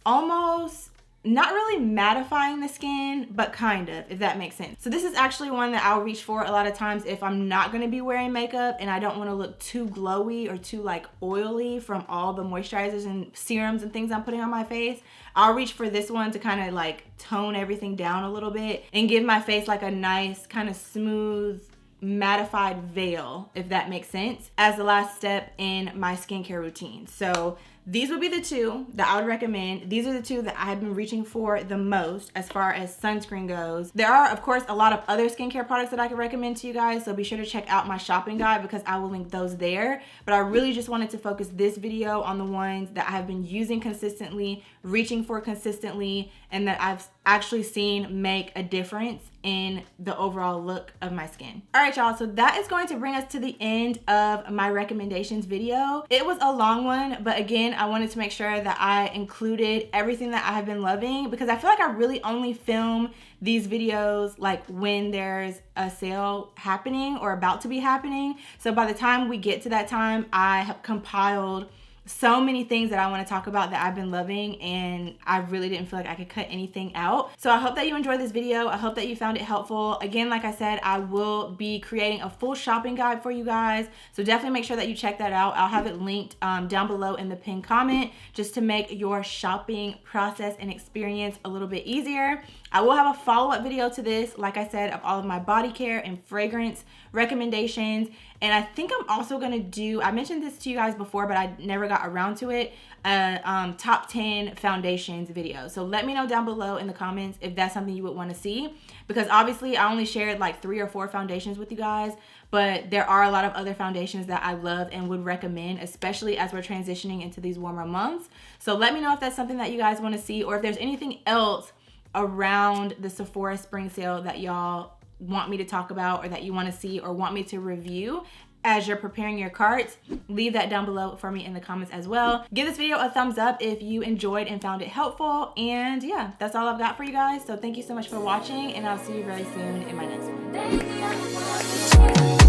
almost not really mattifying the skin, but kind of, if that makes sense. So this is actually one that I'll reach for a lot of times if I'm not gonna be wearing makeup and I don't wanna look too glowy or too like oily from all the moisturizers and serums and things I'm putting on my face. I'll reach for this one to kind of like tone everything down a little bit and give my face like a nice kind of smooth mattified veil, if that makes sense, as the last step in my skincare routine. So these would be the two that I would recommend. These are the two that I've been reaching for the most as far as sunscreen goes. There are, of course, a lot of other skincare products that I could recommend to you guys, so be sure to check out my shopping guide because I will link those there. But I really just wanted to focus this video on the ones that I have been using consistently, reaching for consistently, and that I've actually seen make a difference in the overall look of my skin. All right, y'all, so that is going to bring us to the end of my recommendations video. It was a long one, but again, I wanted to make sure that I included everything that I have been loving because I feel like I really only film these videos like when there's a sale happening or about to be happening. So by the time we get to that time, I have compiled so many things that I want to talk about that I've been loving, and I really didn't feel like I could cut anything out. So I hope that you enjoyed this video. I hope that you found it helpful. Again, like I said, I will be creating a full shopping guide for you guys, so definitely make sure that you check that out. I'll have it linked down below in the pinned comment just to make your shopping process and experience a little bit easier. I will have a follow-up video to this, like I said, of all of my body care and fragrance recommendations. And I think I'm also gonna do, I mentioned this to you guys before, but I never got around to it, top 10 foundations video. So let me know down below in the comments if that's something you would wanna see, because obviously I only shared like 3 or 4 foundations with you guys, but there are a lot of other foundations that I love and would recommend, especially as we're transitioning into these warmer months. So let me know if that's something that you guys wanna see, or if there's anything else around the Sephora spring sale that y'all want me to talk about or that you want to see or want me to review as you're preparing your carts. Leave that down below for me in the comments as well. Give this video a thumbs up if you enjoyed and found it helpful. And yeah, that's all I've got for you guys. So thank you so much for watching, and I'll see you very soon in my next one.